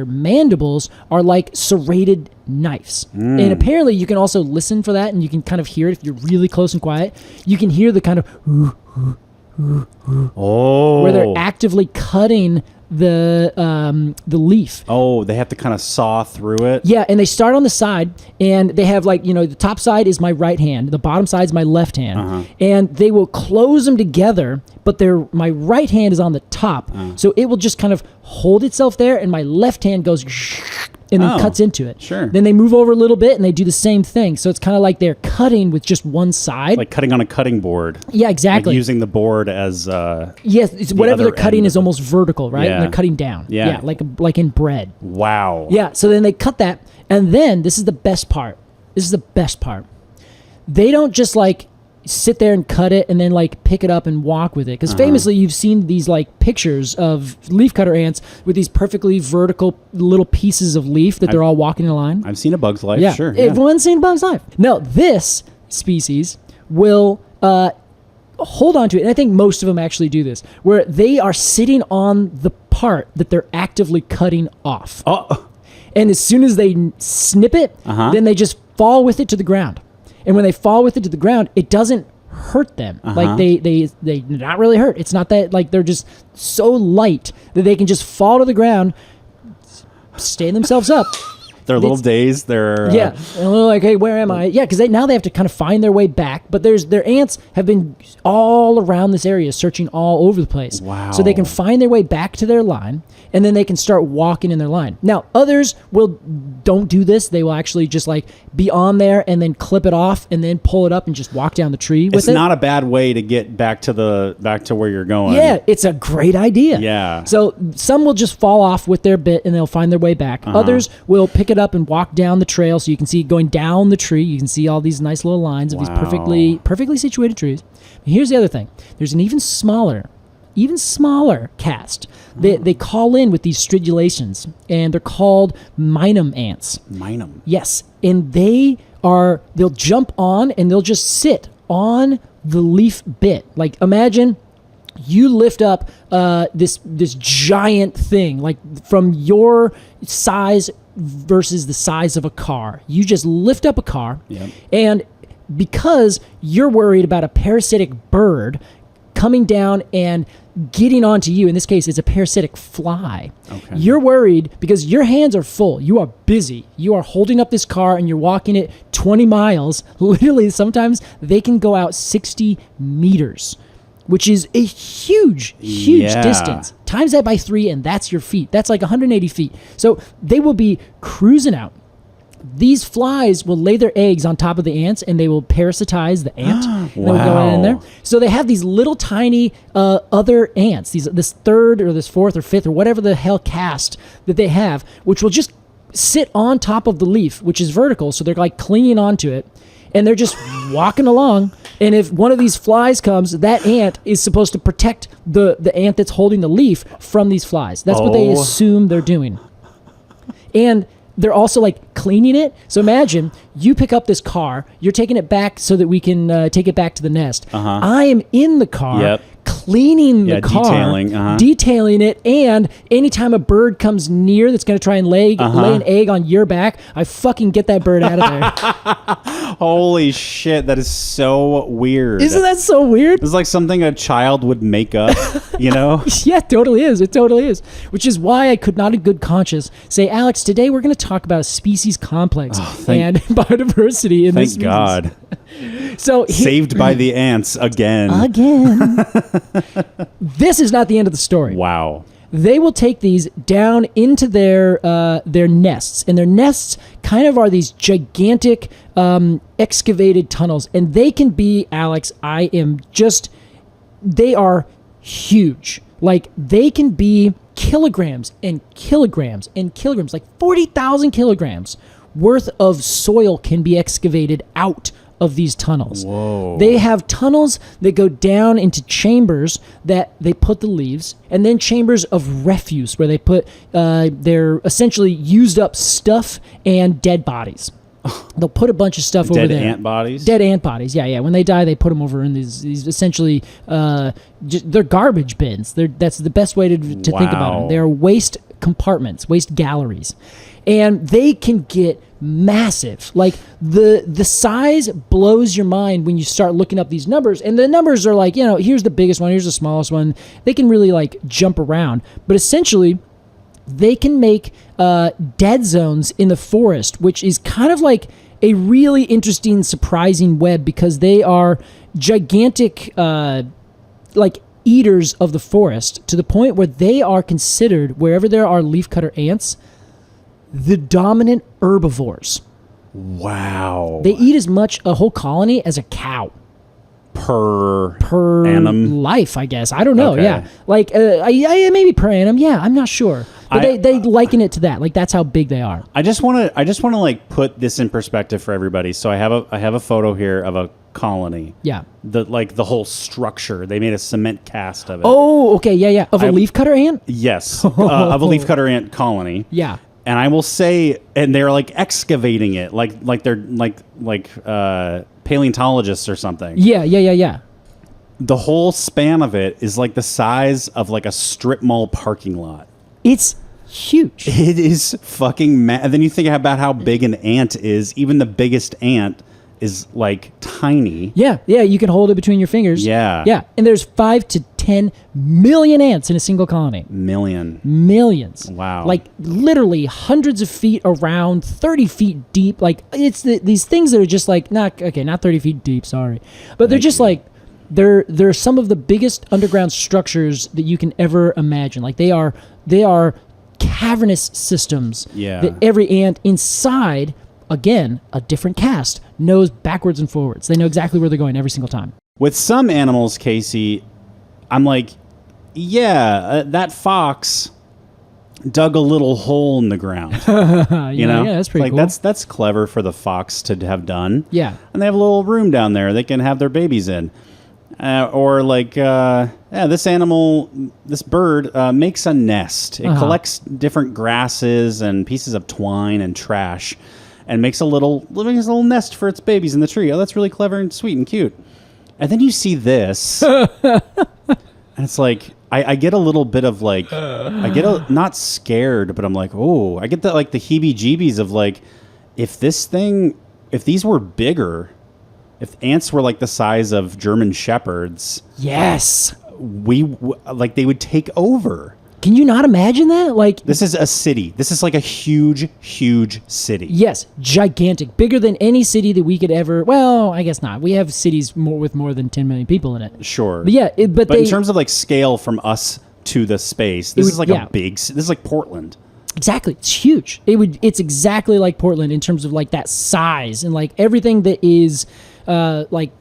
[SPEAKER 2] mandibles are like serrated knives. And apparently you can also listen for that, and you can kind of hear it if you're really close and quiet. You can hear the kind of where they're actively cutting the leaf.
[SPEAKER 1] Oh, they have to kind of saw through it?
[SPEAKER 2] Yeah, and they start on the side, and they have the top side is my right hand, the bottom side is my left hand, and they will close them together, but my right hand is on the top, so it will just kind of hold itself there, and my left hand goes and then cuts into it.
[SPEAKER 1] Sure.
[SPEAKER 2] Then they move over a little bit, and they do the same thing. So it's kind of like they're cutting with just one side.
[SPEAKER 1] Like cutting on a cutting board.
[SPEAKER 2] Yeah, exactly.
[SPEAKER 1] Like using the board as
[SPEAKER 2] yes, it's whatever they're cutting is almost vertical, right?
[SPEAKER 1] Yeah.
[SPEAKER 2] And they're cutting down.
[SPEAKER 1] Yeah.
[SPEAKER 2] Like in bread.
[SPEAKER 1] Wow.
[SPEAKER 2] Yeah, so then they cut that, and then this is the best part. They don't just sit there and cut it and then like pick it up and walk with it. Because famously, you've seen these like pictures of leafcutter ants with these perfectly vertical little pieces of leaf that they're all walking in a line.
[SPEAKER 1] I've seen A Bug's Life.
[SPEAKER 2] Yeah,
[SPEAKER 1] Sure.
[SPEAKER 2] everyone's seen Bug's Life. No, this species will hold on to it, and I think most of them actually do this, where they are sitting on the part that they're actively cutting off.
[SPEAKER 1] Oh.
[SPEAKER 2] And as soon as they snip it, then they just fall with it to the ground. And when they fall with it to the ground, it doesn't hurt them. Like they're not really hurt. It's not that like they're just so light that they can just fall to the ground, stand themselves up.
[SPEAKER 1] They're a little dazed. They're
[SPEAKER 2] and a little like, hey, where am I? Yeah, because now they have to kind of find their way back. But their ants have been all around this area, searching all over the place.
[SPEAKER 1] Wow.
[SPEAKER 2] So they can find their way back to their line, and then they can start walking in their line. Now, others don't do this. They will actually just like be on there and then clip it off and then pull it up and just walk down the tree with it.
[SPEAKER 1] It's not a bad way to get back to where you're going.
[SPEAKER 2] Yeah, it's a great idea.
[SPEAKER 1] Yeah.
[SPEAKER 2] So some will just fall off with their bit and they'll find their way back. Others will pick it up and walk down the trail, so you can see going down the tree. You can see all these nice little lines of these perfectly situated trees. And here's the other thing: there's an even smaller caste. They call in with these stridulations, and they're called minum ants.
[SPEAKER 1] Minum.
[SPEAKER 2] Yes, and they'll jump on and they'll just sit on the leaf bit. Like imagine you lift up this giant thing, like from your size versus the size of a car. You just lift up a car, and because you're worried about a parasitic bird coming down and getting onto you, in this case it's a parasitic fly. Okay. You're worried because your hands are full. You are busy. You are holding up this car and you're walking it 20 miles. Literally, sometimes they can go out 60 meters, which is a huge distance. Times that by 3, and that's your feet. That's like 180 feet. So they will be cruising out. These flies will lay their eggs on top of the ants, and they will parasitize the ant. They will go in there. So they have these little tiny other ants, this third or this fourth or fifth or whatever the hell caste that they have, which will just sit on top of the leaf, which is vertical. So they're like clinging onto it, and they're just walking along. And if one of these flies comes, that ant is supposed to protect the ant that's holding the leaf from these flies. That's what they assume they're doing. And they're also like cleaning it. So imagine you pick up this car, you're taking it back so that we can take it back to the nest. I am in the car cleaning the car, detailing it, and anytime a bird comes near that's going to try and lay an egg on your back, I fucking get that bird out of there.
[SPEAKER 1] Holy shit, that is so weird.
[SPEAKER 2] Isn't that so weird?
[SPEAKER 1] It's like something a child would make up, you know?
[SPEAKER 2] Yeah, it totally is. It totally is. Which is why I could not in good conscience say, Alex, today we're going to talk about a species complex and biodiversity in this species.
[SPEAKER 1] Thank God.
[SPEAKER 2] So
[SPEAKER 1] saved by the ants again.
[SPEAKER 2] This is not the end of the story.
[SPEAKER 1] Wow.
[SPEAKER 2] They will take these down into their nests, and their nests kind of are these gigantic excavated tunnels, and they can be, Alex, they are huge. Like they can be kilograms and kilograms and kilograms, like 40,000 kilograms worth of soil can be excavated out of these tunnels.
[SPEAKER 1] Whoa.
[SPEAKER 2] They have tunnels that go down into chambers that they put the leaves, and then chambers of refuse where they put their essentially used up stuff and dead bodies. They'll put a bunch of stuff over there.
[SPEAKER 1] Dead ant bodies?
[SPEAKER 2] Dead ant bodies, yeah. When they die, they put them over in these essentially, they're garbage bins. That's the best way to think about them. They're waste compartments, waste galleries. And they can get massive. Like the size blows your mind when you start looking up these numbers. And the numbers are like, here's the biggest one, here's the smallest one. They can really like jump around. But essentially, they can make dead zones in the forest, which is kind of like a really interesting, surprising web because they are gigantic, like eaters of the forest to the point where they are considered, wherever there are leafcutter ants, the dominant herbivores.
[SPEAKER 1] Wow.
[SPEAKER 2] They eat as much a whole colony as a cow. Per
[SPEAKER 1] annum
[SPEAKER 2] life, I guess. I don't know.
[SPEAKER 1] Okay.
[SPEAKER 2] Yeah. Like maybe per annum. Yeah, I'm not sure. But they liken it to that. Like that's how big they are.
[SPEAKER 1] I just want to like put this in perspective for everybody. So I have a photo here of a colony.
[SPEAKER 2] Yeah.
[SPEAKER 1] The whole structure. They made a cement cast of it.
[SPEAKER 2] Oh, okay. Yeah. Of a leafcutter ant?
[SPEAKER 1] Yes. Of a leafcutter ant colony.
[SPEAKER 2] Yeah.
[SPEAKER 1] And I will say, and they're like excavating it, like they're like paleontologists or something.
[SPEAKER 2] Yeah.
[SPEAKER 1] The whole span of it is like the size of like a strip mall parking lot.
[SPEAKER 2] It's huge.
[SPEAKER 1] It is fucking and then you think about how big an ant is. Even the biggest ant is like tiny.
[SPEAKER 2] Yeah. You can hold it between your fingers.
[SPEAKER 1] Yeah.
[SPEAKER 2] And there's 5 to 10 million ants in a single colony. Millions.
[SPEAKER 1] Wow.
[SPEAKER 2] Like literally hundreds of feet around, 30 feet deep. Like it's these things that are just like not 30 feet deep. Sorry, but they're just like they're some of the biggest underground structures that you can ever imagine. Like they are cavernous systems that every ant inside, again, a different cast, knows backwards and forwards. They know exactly where they're going every single time.
[SPEAKER 1] With some animals, Casey, I'm like, that fox dug a little hole in the ground. You know?
[SPEAKER 2] Yeah, that's pretty
[SPEAKER 1] like,
[SPEAKER 2] cool.
[SPEAKER 1] That's clever for the fox to have done.
[SPEAKER 2] Yeah.
[SPEAKER 1] And they have a little room down there they can have their babies in. Or like, this bird makes a nest. It collects different grasses and pieces of twine and trash, and makes a little nest for its babies in the tree. Oh, that's really clever and sweet and cute. And then you see this, and it's like I get a little bit of like not scared, but I'm like, oh, I get the heebie-jeebies of like, if these were bigger. If ants were like the size of German shepherds,
[SPEAKER 2] yes,
[SPEAKER 1] they would take over.
[SPEAKER 2] Can you not imagine that? Like,
[SPEAKER 1] this is a city. This is like a huge, huge city.
[SPEAKER 2] Yes, gigantic, bigger than any city that we could ever. Well, I guess not. We have cities with more than 10 million people in it.
[SPEAKER 1] Sure,
[SPEAKER 2] but yeah,
[SPEAKER 1] but in terms of like scale from us to the space, this is like a big. This is like Portland.
[SPEAKER 2] Exactly. It's huge. It's exactly like Portland in terms of like that size, and like everything that is like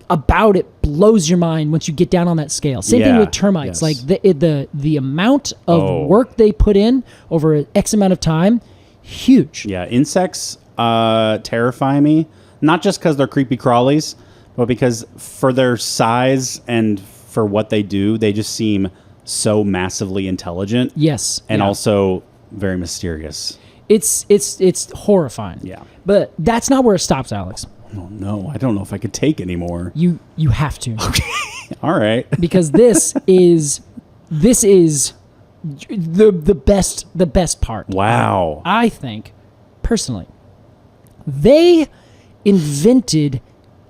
[SPEAKER 2] about it blows your mind once you get down on that scale. Same thing with termites.
[SPEAKER 1] Yes.
[SPEAKER 2] Like the amount of work they put in over X amount of time, huge.
[SPEAKER 1] Yeah, insects terrify me, not just because they're creepy crawlies, but because for their size and for what they do, they just seem so massively intelligent.
[SPEAKER 2] Yes.
[SPEAKER 1] And also very mysterious.
[SPEAKER 2] It's horrifying.
[SPEAKER 1] Yeah.
[SPEAKER 2] But that's not where it stops, Alex.
[SPEAKER 1] Oh no, I don't know if I could take anymore.
[SPEAKER 2] You have to.
[SPEAKER 1] Okay. All right.
[SPEAKER 2] Because this is the best part.
[SPEAKER 1] Wow.
[SPEAKER 2] I think personally, they invented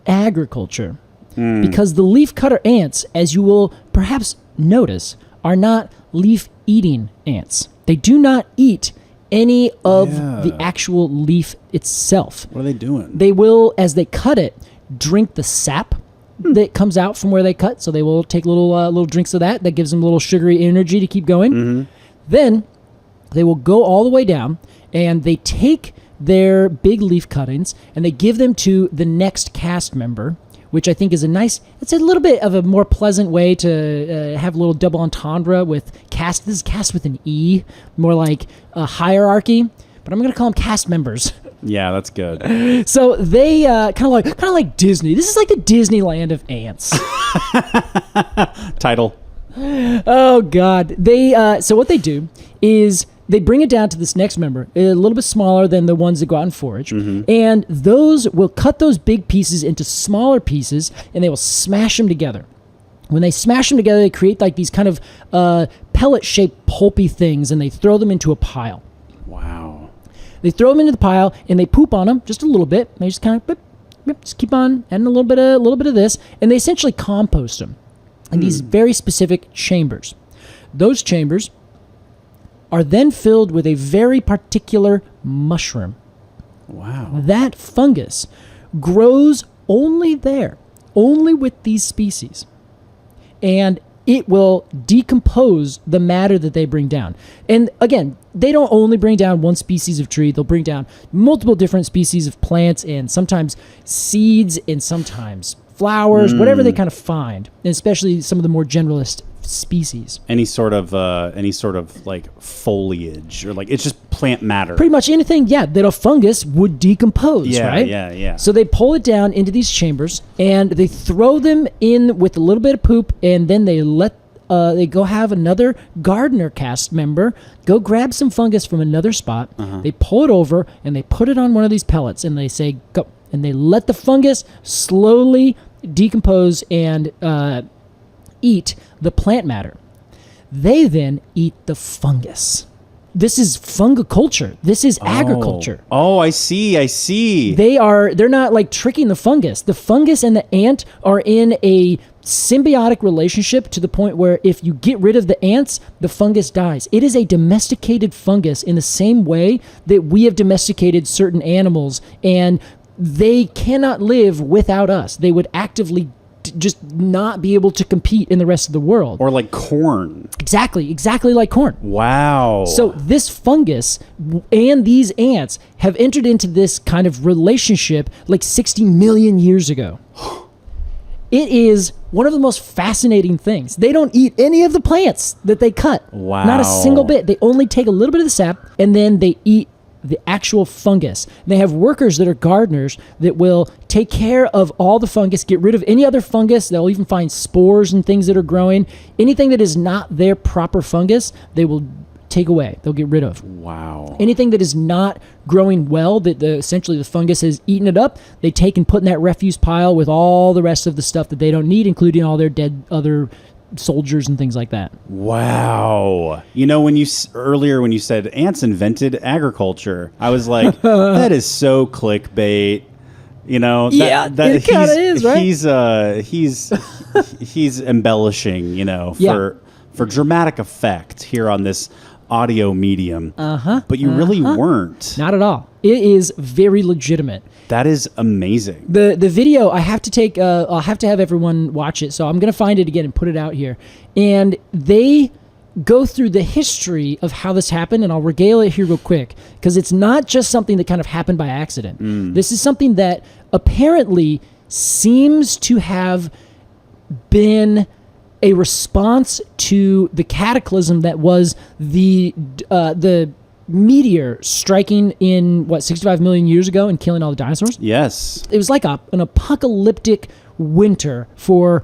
[SPEAKER 2] agriculture because the leafcutter ants, as you will perhaps notice, are not leaf-eating ants. They do not eat any of the actual leaf itself.
[SPEAKER 1] What are they doing?
[SPEAKER 2] They will, as they cut it, drink the sap that comes out from where they cut. So they will take little drinks of that. That gives them a little sugary energy to keep going. Mm-hmm. Then they will go all the way down, and they take their big leaf cuttings, and they give them to the next cast member, which I think is it's a little bit of a more pleasant way to have a little double entendre with cast. This is cast with an E, more like a hierarchy, but I'm going to call them cast members.
[SPEAKER 1] Yeah, that's good.
[SPEAKER 2] So they kind of like Disney. This is like the Disneyland of ants.
[SPEAKER 1] Title.
[SPEAKER 2] Oh God. So what they do is they bring it down to this next member, a little bit smaller than the ones that go out and forage. Mm-hmm. And those will cut those big pieces into smaller pieces, and they will smash them together. When they smash them together, they create like these kind of pellet-shaped pulpy things, and they throw them into a pile.
[SPEAKER 1] Wow.
[SPEAKER 2] They throw them into the pile, and they poop on them just a little bit. They just kind of just keep on adding a little bit of this, and they essentially compost them in these very specific chambers. Those chambers are then filled with a very particular mushroom.
[SPEAKER 1] Wow.
[SPEAKER 2] That fungus grows only there, only with these species. And it will decompose the matter that they bring down. And again, they don't only bring down one species of tree, they'll bring down multiple different species of plants, and sometimes seeds, and sometimes flowers, whatever they kind of find, and especially some of the more generalist species.
[SPEAKER 1] Any sort of like foliage, or like it's just plant matter.
[SPEAKER 2] Pretty much anything, that a fungus would decompose, right?
[SPEAKER 1] Yeah.
[SPEAKER 2] So they pull it down into these chambers, and they throw them in with a little bit of poop, and then they they go have another gardener cast member go grab some fungus from another spot. They pull it over, and they put it on one of these pellets, and they say, go. And they let the fungus slowly decompose and eat the plant matter. They then eat the fungus. This is fungiculture. This is agriculture.
[SPEAKER 1] Oh, I see.
[SPEAKER 2] They're not like tricking the fungus. The fungus and the ant are in a symbiotic relationship to the point where if you get rid of the ants, the fungus dies. It is a domesticated fungus in the same way that we have domesticated certain animals, and they cannot live without us. They would actively just not be able to compete in the rest of the world.
[SPEAKER 1] Or like corn.
[SPEAKER 2] Exactly like corn.
[SPEAKER 1] Wow.
[SPEAKER 2] So this fungus and these ants have entered into this kind of relationship like 60 million years ago. It is one of the most fascinating things. They don't eat any of the plants that they cut.
[SPEAKER 1] Wow.
[SPEAKER 2] Not a single bit. They only take a little bit of the sap, and then they eat the actual fungus. They have workers that are gardeners that will take care of all the fungus, get rid of any other fungus. They'll even find spores and things that are growing. Anything that is not their proper fungus, they will take away. They'll get rid of.
[SPEAKER 1] Wow.
[SPEAKER 2] Anything that is not growing well, that essentially the fungus has eaten it up, they take and put in that refuse pile with all the rest of the stuff that they don't need, including all their dead other soldiers and things like that.
[SPEAKER 1] Wow. You know, when you said ants invented agriculture, I was like, that is so clickbait. You know,
[SPEAKER 2] it kind of is, right?
[SPEAKER 1] He's embellishing, you know, for dramatic effect here on this audio medium. But you really weren't.
[SPEAKER 2] Not at all. It is very legitimate.
[SPEAKER 1] That is amazing.
[SPEAKER 2] The video, I have to take, I'll have to have everyone watch it, so I'm going to find it again and put it out here. And they go through the history of how this happened, and I'll regale it here real quick, because it's not just something that kind of happened by accident. This is something that apparently seems to have been a response to the cataclysm that was the meteor striking in 65 million years ago and killing all the dinosaurs.
[SPEAKER 1] Yes.
[SPEAKER 2] It was like an apocalyptic winter for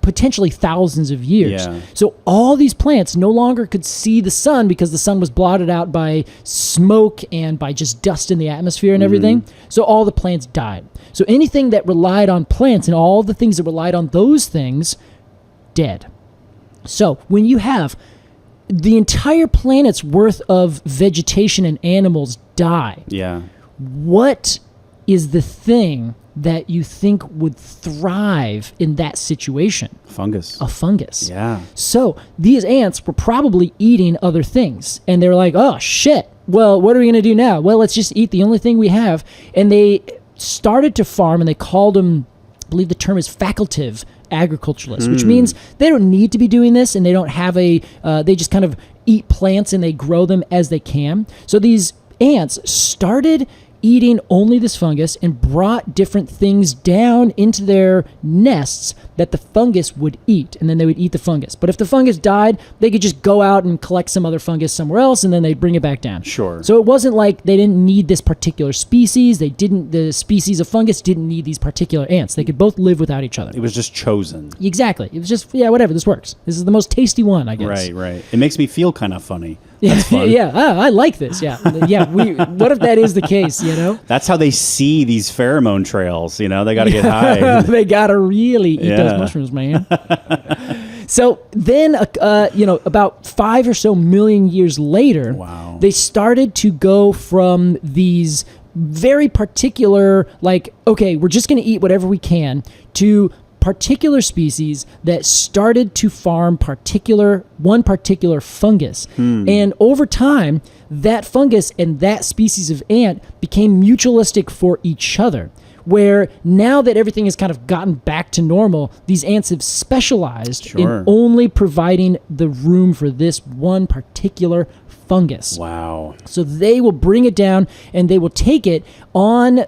[SPEAKER 2] potentially thousands of years.
[SPEAKER 1] Yeah.
[SPEAKER 2] So all these plants no longer could see the sun because the sun was blotted out by smoke and by just dust in the atmosphere and everything. So all the plants died. So anything that relied on plants and all the things that relied on those things, dead. So when you have the entire planet's worth of vegetation and animals die, what is the thing that you think would thrive in that situation?
[SPEAKER 1] Fungus.
[SPEAKER 2] A fungus.
[SPEAKER 1] Yeah.
[SPEAKER 2] So these ants were probably eating other things, and they're like, oh shit, well, what are we going to do now? Well, let's just eat the only thing we have. And they started to farm, and they called them, I believe the term is facultative agriculturalists, which means they don't need to be doing this, and they don't have they just kind of eat plants and they grow them as they can. So these ants started eating only this fungus and brought different things down into their nests that the fungus would eat, and then they would eat the fungus. But if the fungus died, they could just go out and collect some other fungus somewhere else, and then they'd bring it back down.
[SPEAKER 1] Sure.
[SPEAKER 2] So it wasn't like they didn't need this particular species. The species of fungus didn't need these particular ants. They could both live without each other.
[SPEAKER 1] It was just chosen.
[SPEAKER 2] Exactly. It was just, whatever, this works. This is the most tasty one, I guess.
[SPEAKER 1] Right. It makes me feel kind of funny. That's fun.
[SPEAKER 2] I like this. What if that is the case, you know?
[SPEAKER 1] That's how they see these pheromone trails, you know? They got to get high.
[SPEAKER 2] They got to really eat those mushrooms, man. So then, about 5 or so million years later, they started to go from these very particular, like, okay, we're just going to eat whatever we can, to particular species that started to farm one particular fungus. And over time, that fungus and that species of ant became mutualistic for each other, where now that everything has kind of gotten back to normal, these ants have specialized in only providing the room for this one particular fungus.
[SPEAKER 1] Wow.
[SPEAKER 2] So they will bring it down and they will take it on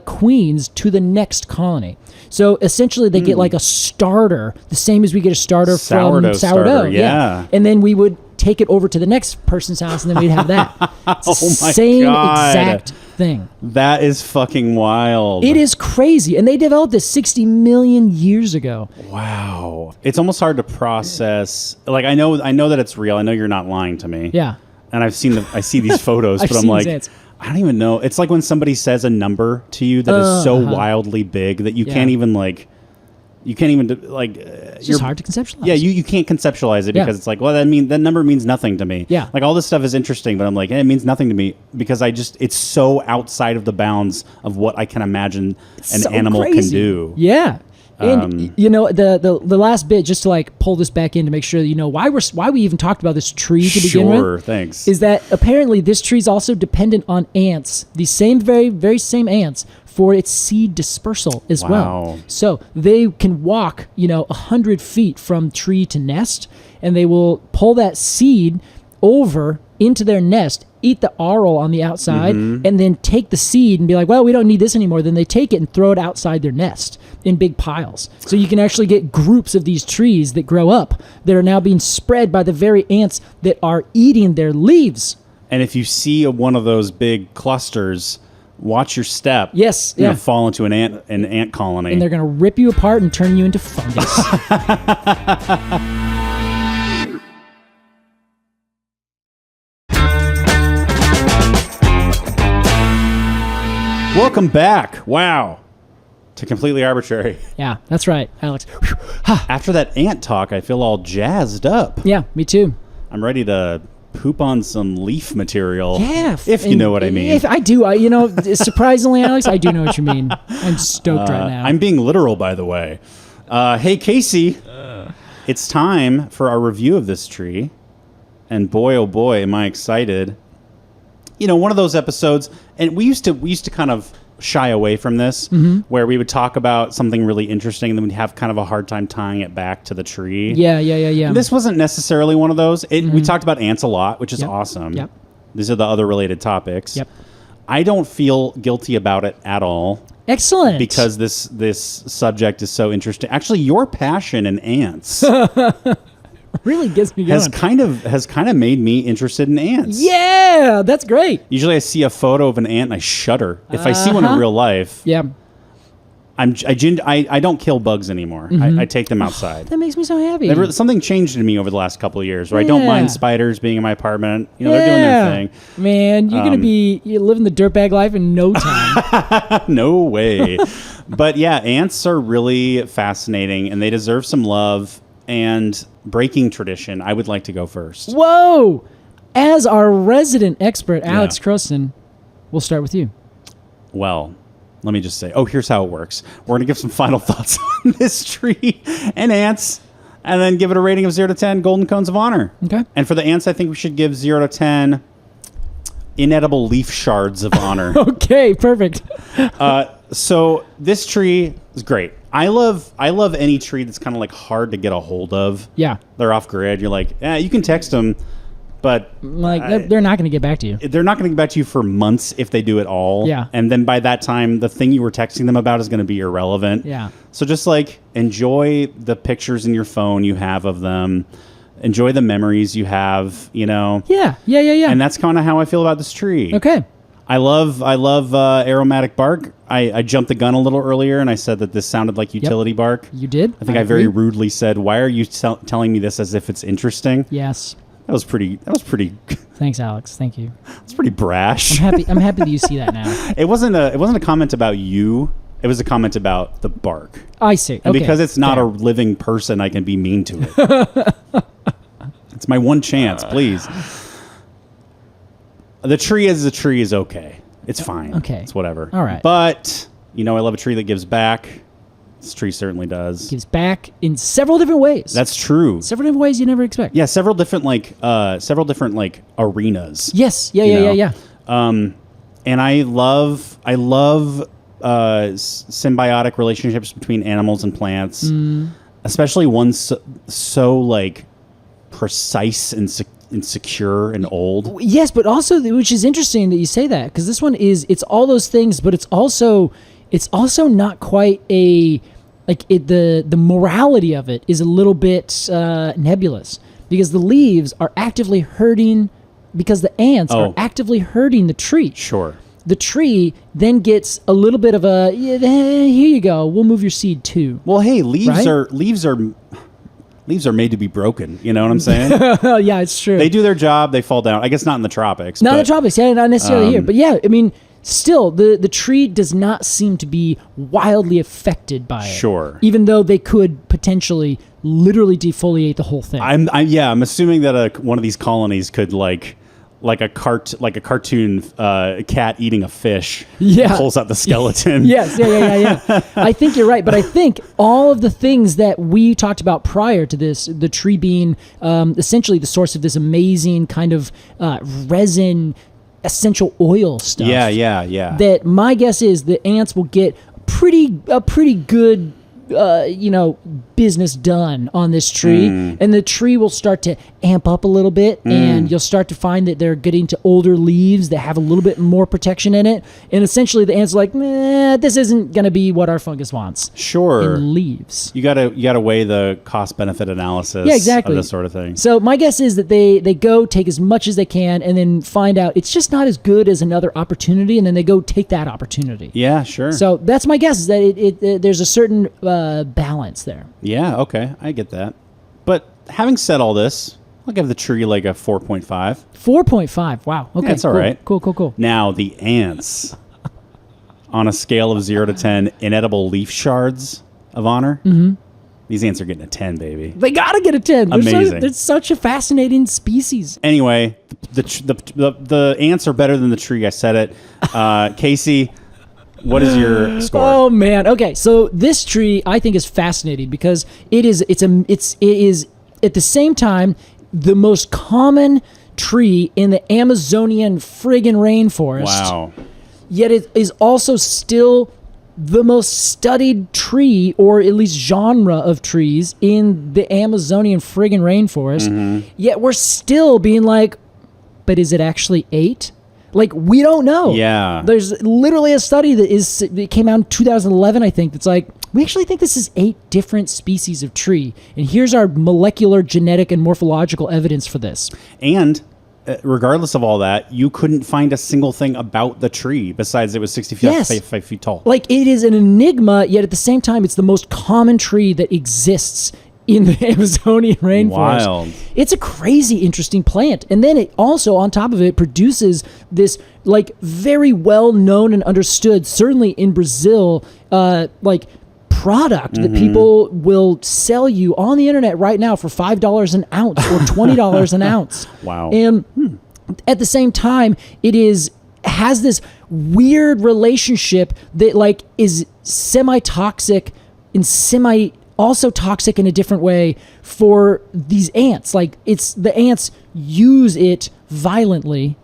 [SPEAKER 2] queens to the next colony. So essentially they get like a starter, the same as we get a starter from sourdough.
[SPEAKER 1] Starter, yeah.
[SPEAKER 2] And then we would take it over to the next person's house and then we'd have that. It's the same exact thing.
[SPEAKER 1] That is fucking wild.
[SPEAKER 2] It is crazy. And they developed this 60 million years ago.
[SPEAKER 1] Wow. It's almost hard to process. Like I know that it's real. I know you're not lying to me.
[SPEAKER 2] Yeah.
[SPEAKER 1] And I see these photos, but I'm like, I don't even know. It's like when somebody says a number to you that is so wildly big that you can't even like. You can't even
[SPEAKER 2] it's just hard to conceptualize.
[SPEAKER 1] Yeah, you can't conceptualize it because it's like, well, that number means nothing to me.
[SPEAKER 2] Yeah,
[SPEAKER 1] like all this stuff is interesting, but I'm like, it means nothing to me because it's so outside of the bounds of what I can imagine an animal can do.
[SPEAKER 2] Yeah. And the last bit, just to like pull this back in to make sure that you know why we even talked about this tree to begin with.
[SPEAKER 1] Sure, thanks.
[SPEAKER 2] Is that apparently this tree is also dependent on ants, the same very same ants for its seed dispersal as well. So they can walk 100 feet from tree to nest, and they will pull that seed over into their nest, eat the aril on the outside, and then take the seed and be like, well, we don't need this anymore. Then they take it and throw it outside their nest in big piles. So you can actually get groups of these trees that grow up that are now being spread by the very ants that are eating their leaves.
[SPEAKER 1] And if you see one of those big clusters, watch your step.
[SPEAKER 2] Yes,
[SPEAKER 1] you're gonna fall into an ant colony.
[SPEAKER 2] And they're going to rip you apart and turn you into fungus.
[SPEAKER 1] Welcome back. Wow. To Completely Arbortrary.
[SPEAKER 2] Yeah, that's right, Alex.
[SPEAKER 1] After that ant talk, I feel all jazzed up.
[SPEAKER 2] Yeah, me too.
[SPEAKER 1] I'm ready to poop on some leaf material.
[SPEAKER 2] Yeah.
[SPEAKER 1] If you know what I mean.
[SPEAKER 2] If I do. Surprisingly, Alex, I do know what you mean. I'm stoked right now.
[SPEAKER 1] I'm being literal, by the way. Hey, Casey. It's time for our review of this tree. And boy, oh boy, am I excited. One of those episodes, and we used to kind of shy away from this, where we would talk about something really interesting and then we'd have kind of a hard time tying it back to the tree.
[SPEAKER 2] Yeah.
[SPEAKER 1] And this wasn't necessarily one of those. We talked about ants a lot, which is awesome.
[SPEAKER 2] Yep.
[SPEAKER 1] These are the other related topics.
[SPEAKER 2] Yep.
[SPEAKER 1] I don't feel guilty about it at all.
[SPEAKER 2] Excellent.
[SPEAKER 1] Because this subject is so interesting. Actually, your passion in ants
[SPEAKER 2] really gets me going.
[SPEAKER 1] has kind of made me interested in ants.
[SPEAKER 2] Yeah, that's great.
[SPEAKER 1] Usually I see a photo of an ant and I shudder. If I see one in real life, I don't kill bugs anymore. I take them outside.
[SPEAKER 2] That makes me so happy.
[SPEAKER 1] Something changed in me over the last couple of years where I don't mind spiders being in my apartment. They're doing their thing.
[SPEAKER 2] Man, you're going to be living the dirtbag life in no time.
[SPEAKER 1] No way. But yeah, ants are really fascinating and they deserve some love. And breaking tradition, I would like to go first.
[SPEAKER 2] Whoa! As our resident expert, Alex Crowson, we'll start with you.
[SPEAKER 1] Well, let me just say, here's how it works. We're going to give some final thoughts on this tree and ants, and then give it a rating of 0 to 10 golden cones of honor.
[SPEAKER 2] Okay.
[SPEAKER 1] And for the ants, I think we should give 0 to 10 inedible leaf shards of honor.
[SPEAKER 2] Okay, perfect.
[SPEAKER 1] So this tree is great. I love any tree that's kind of like hard to get a hold of.
[SPEAKER 2] Yeah.
[SPEAKER 1] They're off grid. You're like, you can text them, but
[SPEAKER 2] they're not going to get back to you.
[SPEAKER 1] They're not going to get back to you for months if they do at all.
[SPEAKER 2] Yeah.
[SPEAKER 1] And then by that time, the thing you were texting them about is going to be irrelevant.
[SPEAKER 2] Yeah.
[SPEAKER 1] So just like enjoy the pictures in your phone you have of them. Enjoy the memories you have,
[SPEAKER 2] Yeah.
[SPEAKER 1] And that's kind of how I feel about this tree.
[SPEAKER 2] Okay.
[SPEAKER 1] I love aromatic bark. I jumped the gun a little earlier and I said that this sounded like utility bark.
[SPEAKER 2] You did?
[SPEAKER 1] I think I very rudely said, "Why are you telling me this as if it's interesting?"
[SPEAKER 2] Yes.
[SPEAKER 1] That was pretty.
[SPEAKER 2] Thanks, Alex. Thank you.
[SPEAKER 1] It's pretty brash.
[SPEAKER 2] I'm happy that you see that now.
[SPEAKER 1] It wasn't a comment about you. It was a comment about the bark.
[SPEAKER 2] I see.
[SPEAKER 1] And because it's not a living person, I can be mean to it. It's my one chance, please. The tree as a tree is okay. It's fine.
[SPEAKER 2] Okay.
[SPEAKER 1] It's whatever.
[SPEAKER 2] All right.
[SPEAKER 1] But, I love a tree that gives back. This tree certainly does.
[SPEAKER 2] Gives back in several different ways.
[SPEAKER 1] That's true.
[SPEAKER 2] Several different ways you never expect.
[SPEAKER 1] Yeah, several different arenas.
[SPEAKER 2] Yes. Yeah.
[SPEAKER 1] And I love symbiotic relationships between animals and plants, especially one so precise and insecure and old.
[SPEAKER 2] Yes, but also, which is interesting that you say that, because this one it's all those things, but it's also not quite the morality of it is a little bit nebulous, because the leaves are actively hurting, because the ants are actively hurting the tree.
[SPEAKER 1] Sure.
[SPEAKER 2] The tree then gets a little bit of a, here you go, we'll move your seed too.
[SPEAKER 1] Well, hey, leaves
[SPEAKER 2] Right?
[SPEAKER 1] are made to be broken. You know what I'm saying?
[SPEAKER 2] Yeah, it's true.
[SPEAKER 1] They do their job. They fall down. I guess not in the tropics.
[SPEAKER 2] Not in the tropics, yeah, not necessarily here. But yeah, I mean, still, the tree does not seem to be wildly affected by it.
[SPEAKER 1] Sure.
[SPEAKER 2] Even though they could potentially literally defoliate the whole thing.
[SPEAKER 1] I'm assuming that one of these colonies could like a cartoon cat eating a fish.
[SPEAKER 2] Yeah.
[SPEAKER 1] Pulls out the skeleton.
[SPEAKER 2] Yes, yeah. I think you're right, but I think all of the things that we talked about prior to this, the tree being essentially the source of this amazing kind of resin essential oil stuff.
[SPEAKER 1] Yeah.
[SPEAKER 2] That my guess is the ants will get a pretty good business done on this tree, and the tree will start to amp up a little bit, and you'll start to find that they're getting to older leaves that have a little bit more protection in it, and essentially the ants are like, this isn't going to be what our fungus wants.
[SPEAKER 1] Sure.
[SPEAKER 2] In leaves.
[SPEAKER 1] You gotta weigh the cost benefit analysis.
[SPEAKER 2] Yeah, exactly.
[SPEAKER 1] Of this sort of thing.
[SPEAKER 2] So my guess is that they go take as much as they can, and then find out it's just not as good as another opportunity, and then they go take that opportunity.
[SPEAKER 1] Yeah, sure.
[SPEAKER 2] So that's my guess, is that it there's a certain balance there.
[SPEAKER 1] Yeah, okay, I get that. But having said all this, I'll give the tree like a 4.5.
[SPEAKER 2] 4.5. Wow. Okay.
[SPEAKER 1] Yeah, it's all
[SPEAKER 2] cool.
[SPEAKER 1] right.
[SPEAKER 2] Cool.
[SPEAKER 1] Now the ants, on a scale of 0 to 10, inedible leaf shards of honor. Mm-hmm. These ants are getting a 10, baby.
[SPEAKER 2] They gotta get a 10.
[SPEAKER 1] Amazing.
[SPEAKER 2] They're such a fascinating species.
[SPEAKER 1] Anyway, the ants are better than the tree. I said it. Casey, what is your score?
[SPEAKER 2] Oh man. Okay. So this tree I think is fascinating because it is at the same time the most common tree in the Amazonian friggin' rainforest.
[SPEAKER 1] Wow.
[SPEAKER 2] Yet it is also still the most studied tree, or at least genre of trees, in the Amazonian friggin' rainforest. Mm-hmm. Yet we're still being like, but is it actually 8? Like, we don't know.
[SPEAKER 1] Yeah.
[SPEAKER 2] There's literally a study that came out in 2011, I think, that's like, we actually think this is 8 different species of tree. And here's our molecular, genetic, and morphological evidence for this.
[SPEAKER 1] And regardless of all that, you couldn't find a single thing about the tree besides it was 5 feet tall.
[SPEAKER 2] Like, it is an enigma, yet at the same time, it's the most common tree that exists in the Amazonian rainforest.
[SPEAKER 1] Wild.
[SPEAKER 2] It's a crazy interesting plant. And then it also, on top of it, produces this like very well known and understood, certainly in Brazil, like product that people will sell you on the internet right now for $5 an ounce or $20 an ounce.
[SPEAKER 1] Wow.
[SPEAKER 2] And at the same time, has this weird relationship that like is semi-toxic and also toxic in a different way for these ants. Like, it's the ants use it violently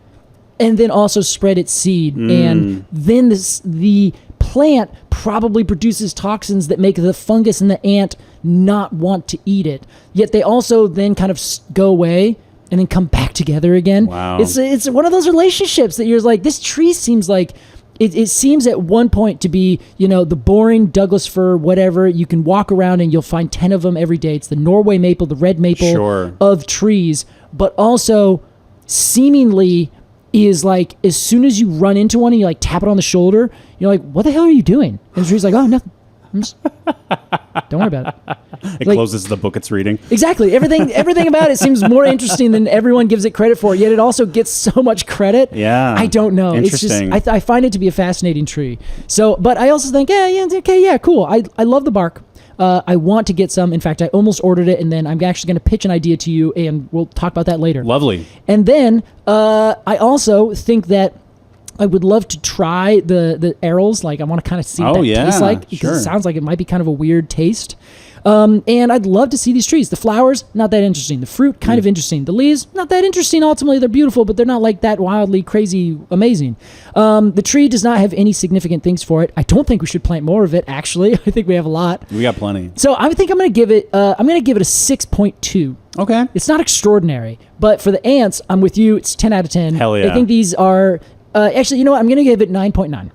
[SPEAKER 2] and then also spread its seed. And then the plant probably produces toxins that make the fungus and the ant not want to eat it. Yet they also then kind of go away and then come back together again.
[SPEAKER 1] Wow.
[SPEAKER 2] It's one of those relationships that you're like, this tree seems like it seems at one point to be, the boring Douglas fir, whatever. You can walk around and you'll find 10 of them every day. It's the Norway maple, the red maple of trees, but also seemingly is like, as soon as you run into one and you like tap it on the shoulder, you're like, what the hell are you doing? And the tree's like, oh, nothing. Don't worry about it.
[SPEAKER 1] It closes the book it's reading.
[SPEAKER 2] Exactly. Everything about it seems more interesting than everyone gives it credit for, yet it also gets so much credit.
[SPEAKER 1] Yeah.
[SPEAKER 2] I don't know.
[SPEAKER 1] Interesting.
[SPEAKER 2] It's just, I find it to be a fascinating tree. So, but I also think, cool. I love the bark. I want to get some. In fact, I almost ordered it, and then I'm actually going to pitch an idea to you, and we'll talk about that later.
[SPEAKER 1] Lovely.
[SPEAKER 2] And then I also think that I would love to try the arils. Like, I want to kind of see what that tastes like, because it sounds like it might be kind of a weird taste. And I'd love to see these trees. The flowers, not that interesting. The fruit, kind of interesting. The leaves, not that interesting. Ultimately, they're beautiful, but they're not like that wildly crazy amazing. The tree does not have any significant things for it. I don't think we should plant more of it, actually. I think we have a lot.
[SPEAKER 1] We got plenty.
[SPEAKER 2] So I think I'm going to give it a 6.2.
[SPEAKER 1] Okay.
[SPEAKER 2] It's not extraordinary, but for the ants, I'm with you. It's 10 out of 10.
[SPEAKER 1] Hell yeah.
[SPEAKER 2] I think these are actually, you know what? I'm going to give it 9.9.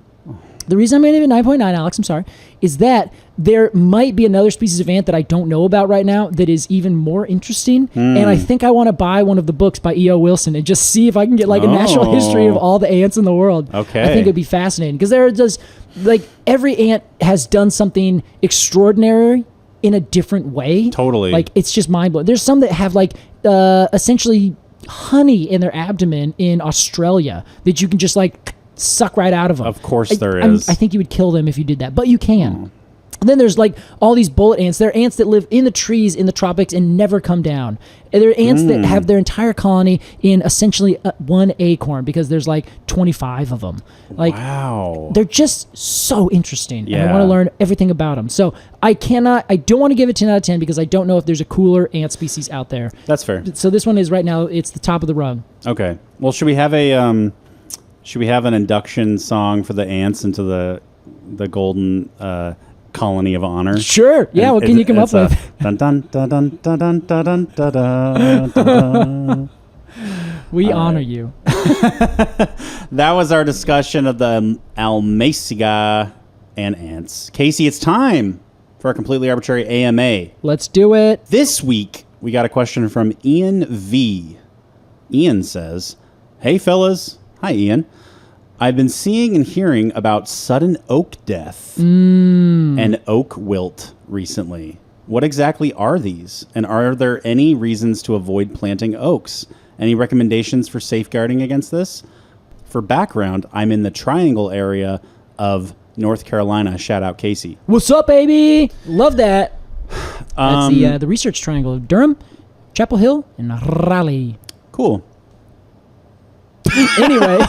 [SPEAKER 2] The reason I'm going to give it 9.9, Alex, I'm sorry, is that there might be another species of ant that I don't know about right now that is even more interesting. And I think I want to buy one of the books by E.O. Wilson and just see if I can get like a natural history of all the ants in the world.
[SPEAKER 1] Okay.
[SPEAKER 2] I think it'd be fascinating because there are just like every ant has done something extraordinary in a different way.
[SPEAKER 1] Totally.
[SPEAKER 2] Like it's just mind blowing. There's some that have like essentially honey in their abdomen in Australia that you can just like suck right out of them.
[SPEAKER 1] Of course there is.
[SPEAKER 2] I think you would kill them if you did that, but you can. And then there's like all these bullet ants. They're ants that live in the trees in the tropics and never come down. And they're ants that have their entire colony in essentially one acorn because there's like 25 of them. Like,
[SPEAKER 1] wow.
[SPEAKER 2] They're just so interesting.
[SPEAKER 1] Yeah.
[SPEAKER 2] And I want to learn everything about them. So I don't want to give it 10 out of 10 because I don't know if there's a cooler ant species out there.
[SPEAKER 1] That's fair.
[SPEAKER 2] So this one is right now, it's the top of the rung.
[SPEAKER 1] Okay. Well, should we have an induction song for the ants into the golden colony of honor?
[SPEAKER 2] Sure. Yeah.
[SPEAKER 1] And
[SPEAKER 2] what can you come up with?
[SPEAKER 1] Dun, dun, dun, dun, dun, dun, dun, dun, dun, dun.
[SPEAKER 2] We honor you.
[SPEAKER 1] That was our discussion of the Almécega and ants. Casey, it's time for a completely arbitrary AMA.
[SPEAKER 2] Let's do it.
[SPEAKER 1] This week, we got a question from Ian V. Ian says, "Hey, fellas." Hi, Ian. "I've been seeing and hearing about sudden oak death and oak wilt recently. What exactly are these? And are there any reasons to avoid planting oaks? Any recommendations for safeguarding against this? For background, I'm in the Triangle area of North Carolina." Shout out, Casey.
[SPEAKER 2] What's up, baby? Love that. That's the research triangle of Durham, Chapel Hill, and Raleigh.
[SPEAKER 1] Cool.
[SPEAKER 2] Anyway.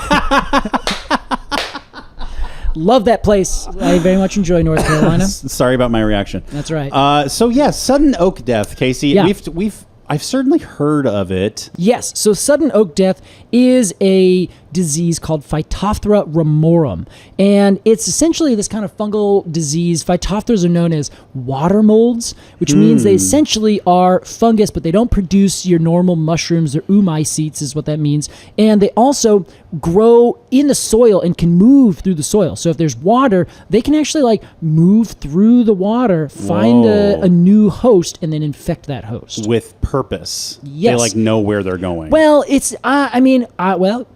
[SPEAKER 2] Love that place. I very much enjoy North Carolina.
[SPEAKER 1] Sorry about my reaction.
[SPEAKER 2] That's right.
[SPEAKER 1] So yeah, sudden oak death, Casey.
[SPEAKER 2] Yeah.
[SPEAKER 1] I've certainly heard of it.
[SPEAKER 2] Yes. So sudden oak death is a disease called Phytophthora ramorum. And it's essentially this kind of fungal disease. Phytophthores are known as water molds, which means they essentially are fungus, but they don't produce your normal mushrooms. They're oomycetes is what that means. And they also grow in the soil and can move through the soil. So if there's water, they can actually like move through the water, find a new host, and then infect that host.
[SPEAKER 1] With purpose.
[SPEAKER 2] Yes.
[SPEAKER 1] They like know where they're going.
[SPEAKER 2] Well, it's,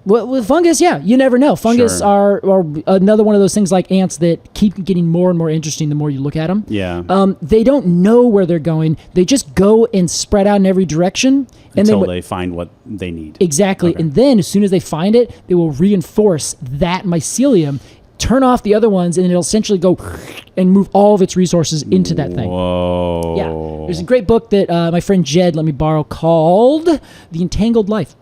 [SPEAKER 2] with fungus, yeah, you never know. Fungus are another one of those things like ants that keep getting more and more interesting the more you look at them.
[SPEAKER 1] Yeah.
[SPEAKER 2] They don't know where they're going. They just go and spread out in every direction.
[SPEAKER 1] Until they find what they need.
[SPEAKER 2] Exactly. Okay. And then as soon as they find it, they will reinforce that mycelium, turn off the other ones, and it'll essentially go and move all of its resources into that thing.
[SPEAKER 1] Whoa.
[SPEAKER 2] Yeah. There's a great book that my friend Jed let me borrow called The Entangled Life.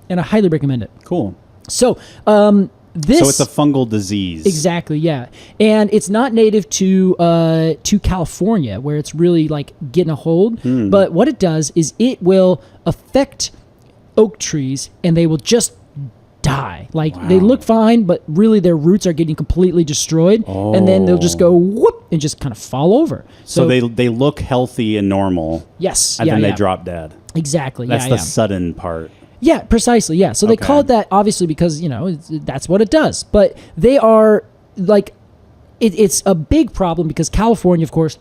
[SPEAKER 2] And I highly recommend it.
[SPEAKER 1] Cool.
[SPEAKER 2] So,
[SPEAKER 1] So it's a fungal disease.
[SPEAKER 2] Exactly, yeah. And it's not native to California, where it's really like getting a hold. But what it does is it will affect oak trees, and they will just die. Like they look fine, but really their roots are getting completely destroyed, and then they'll just go whoop and just kind of fall over.
[SPEAKER 1] So they look healthy and normal.
[SPEAKER 2] Yes,
[SPEAKER 1] and then they drop dead.
[SPEAKER 2] Exactly.
[SPEAKER 1] That's the sudden part.
[SPEAKER 2] Yeah, precisely. Yeah. So they call it that obviously because, that's what it does. But they are like, it's a big problem because California, of course,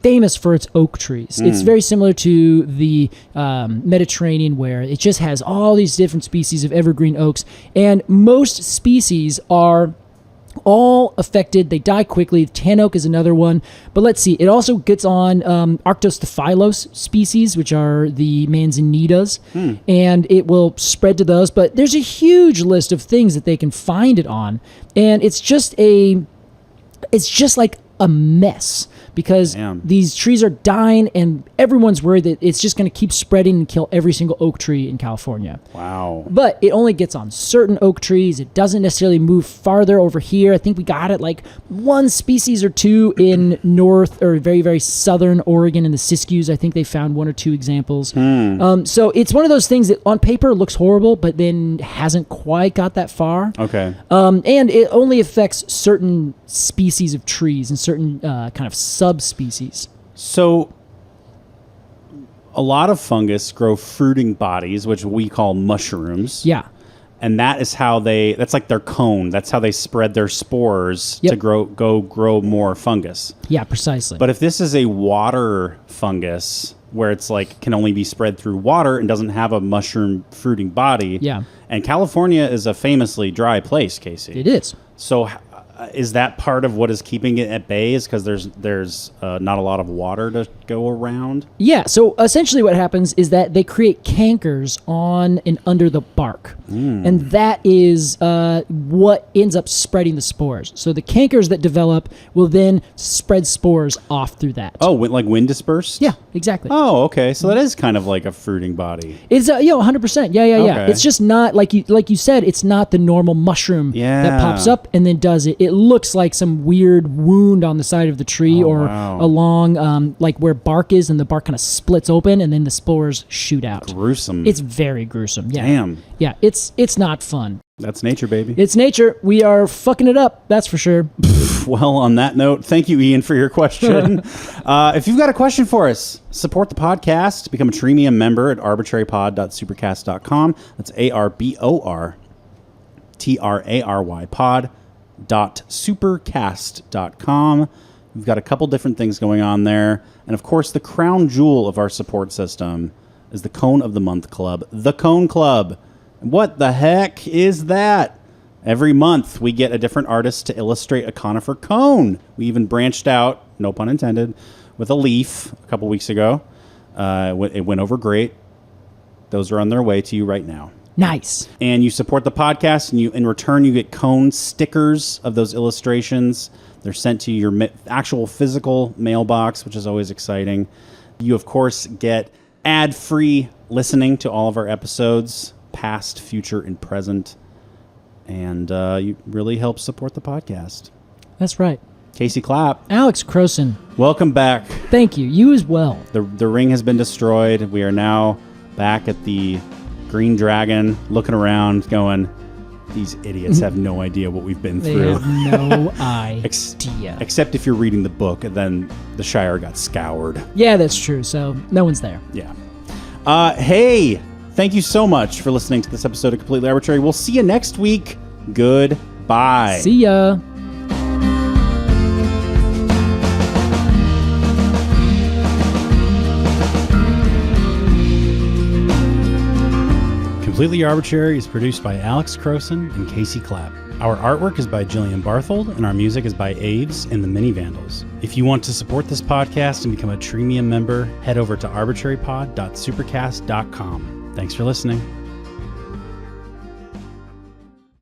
[SPEAKER 2] famous for its oak trees. It's very similar to the Mediterranean where it just has all these different species of evergreen oaks. And most species are all affected. They die quickly. Tan oak is another one. But let's see. It also gets on Arctostaphylos species, which are the manzanitas, and it will spread to those. But there's a huge list of things that they can find it on, and it's just like a mess. because
[SPEAKER 1] Damn.
[SPEAKER 2] these trees are dying, and everyone's worried that it's just going to keep spreading and kill every single oak tree in California.
[SPEAKER 1] Wow.
[SPEAKER 2] But it only gets on certain oak trees. It doesn't necessarily move farther over here. I think we got it like one species or two in north or very, very southern Oregon in the Siskiyous. I think they found one or two examples. So it's one of those things that on paper looks horrible, but then hasn't quite got that far.
[SPEAKER 1] Okay.
[SPEAKER 2] And it only affects certain species of trees and certain kind of subspecies.
[SPEAKER 1] So a lot of fungus grow fruiting bodies, which we call mushrooms.
[SPEAKER 2] Yeah.
[SPEAKER 1] And that is how that's like their cone. That's how they spread their spores
[SPEAKER 2] Yep.
[SPEAKER 1] to grow more fungus.
[SPEAKER 2] Yeah, precisely.
[SPEAKER 1] But if this is a water fungus where it's like can only be spread through water and doesn't have a mushroom fruiting body.
[SPEAKER 2] Yeah.
[SPEAKER 1] And California is a famously dry place, Casey.
[SPEAKER 2] It is.
[SPEAKER 1] So is that part of what is keeping it at bay is because there's not a lot of water to go around?
[SPEAKER 2] Yeah, so essentially what happens is that they create cankers on and under the bark. And that is what ends up spreading the spores. So the cankers that develop will then spread spores off through that.
[SPEAKER 1] Oh, like wind dispersed?
[SPEAKER 2] Yeah, exactly.
[SPEAKER 1] Oh, okay. So that is kind of like a fruiting body.
[SPEAKER 2] It's 100%. Yeah.
[SPEAKER 1] Okay.
[SPEAKER 2] It's just not like you said. It's not the normal mushroom that pops up and then does it. It looks like some weird wound on the side of the tree along like where bark is, and the bark kind of splits open, and then the spores shoot out.
[SPEAKER 1] Gruesome.
[SPEAKER 2] It's very gruesome. Yeah.
[SPEAKER 1] Damn.
[SPEAKER 2] Yeah. It's not fun.
[SPEAKER 1] That's nature, baby.
[SPEAKER 2] It's nature. We are fucking it up. That's for sure.
[SPEAKER 1] Well, on that note, thank you, Ian, for your question. If you've got a question for us, support the podcast. Become a Treemium member at arbitrarypod.supercast.com. That's ARBORTRARY pod.supercast.com. We've got a couple different things going on there. And of course, the crown jewel of our support system is the Cone of the Month Club, the Cone Club. What the heck is that? Every month, we get a different artist to illustrate a conifer cone. We even branched out, no pun intended, with a leaf a couple weeks ago. It went over great. Those are on their way to you right now.
[SPEAKER 2] Nice.
[SPEAKER 1] And you support the podcast, and in return, you get cone stickers of those illustrations. They're sent to your actual physical mailbox, which is always exciting. You, of course, get ad-free listening to all of our episodes, past, future, and present. And you really help support the podcast.
[SPEAKER 2] That's right.
[SPEAKER 1] Casey Clapp.
[SPEAKER 2] Alex Crowson.
[SPEAKER 1] Welcome back.
[SPEAKER 2] Thank you. You as well.
[SPEAKER 1] The ring has been destroyed. We are now back at the Green Dragon, looking around, going, these idiots have no idea what we've been
[SPEAKER 2] They
[SPEAKER 1] through.
[SPEAKER 2] have no idea.
[SPEAKER 1] Except if you're reading the book, and then the Shire got scoured.
[SPEAKER 2] Yeah, that's true. So no one's there.
[SPEAKER 1] Yeah. Hey, thank you so much for listening to this episode of Completely Arbitrary. We'll see you next week. Goodbye.
[SPEAKER 2] See ya.
[SPEAKER 1] Completely Arbitrary is produced by Alex Crowson and Casey Clapp. Our artwork is by Jillian Barthold, and our music is by Aves and the Mini Vandals. If you want to support this podcast and become a Treemium member, head over to arbitrarypod.supercast.com. Thanks for listening.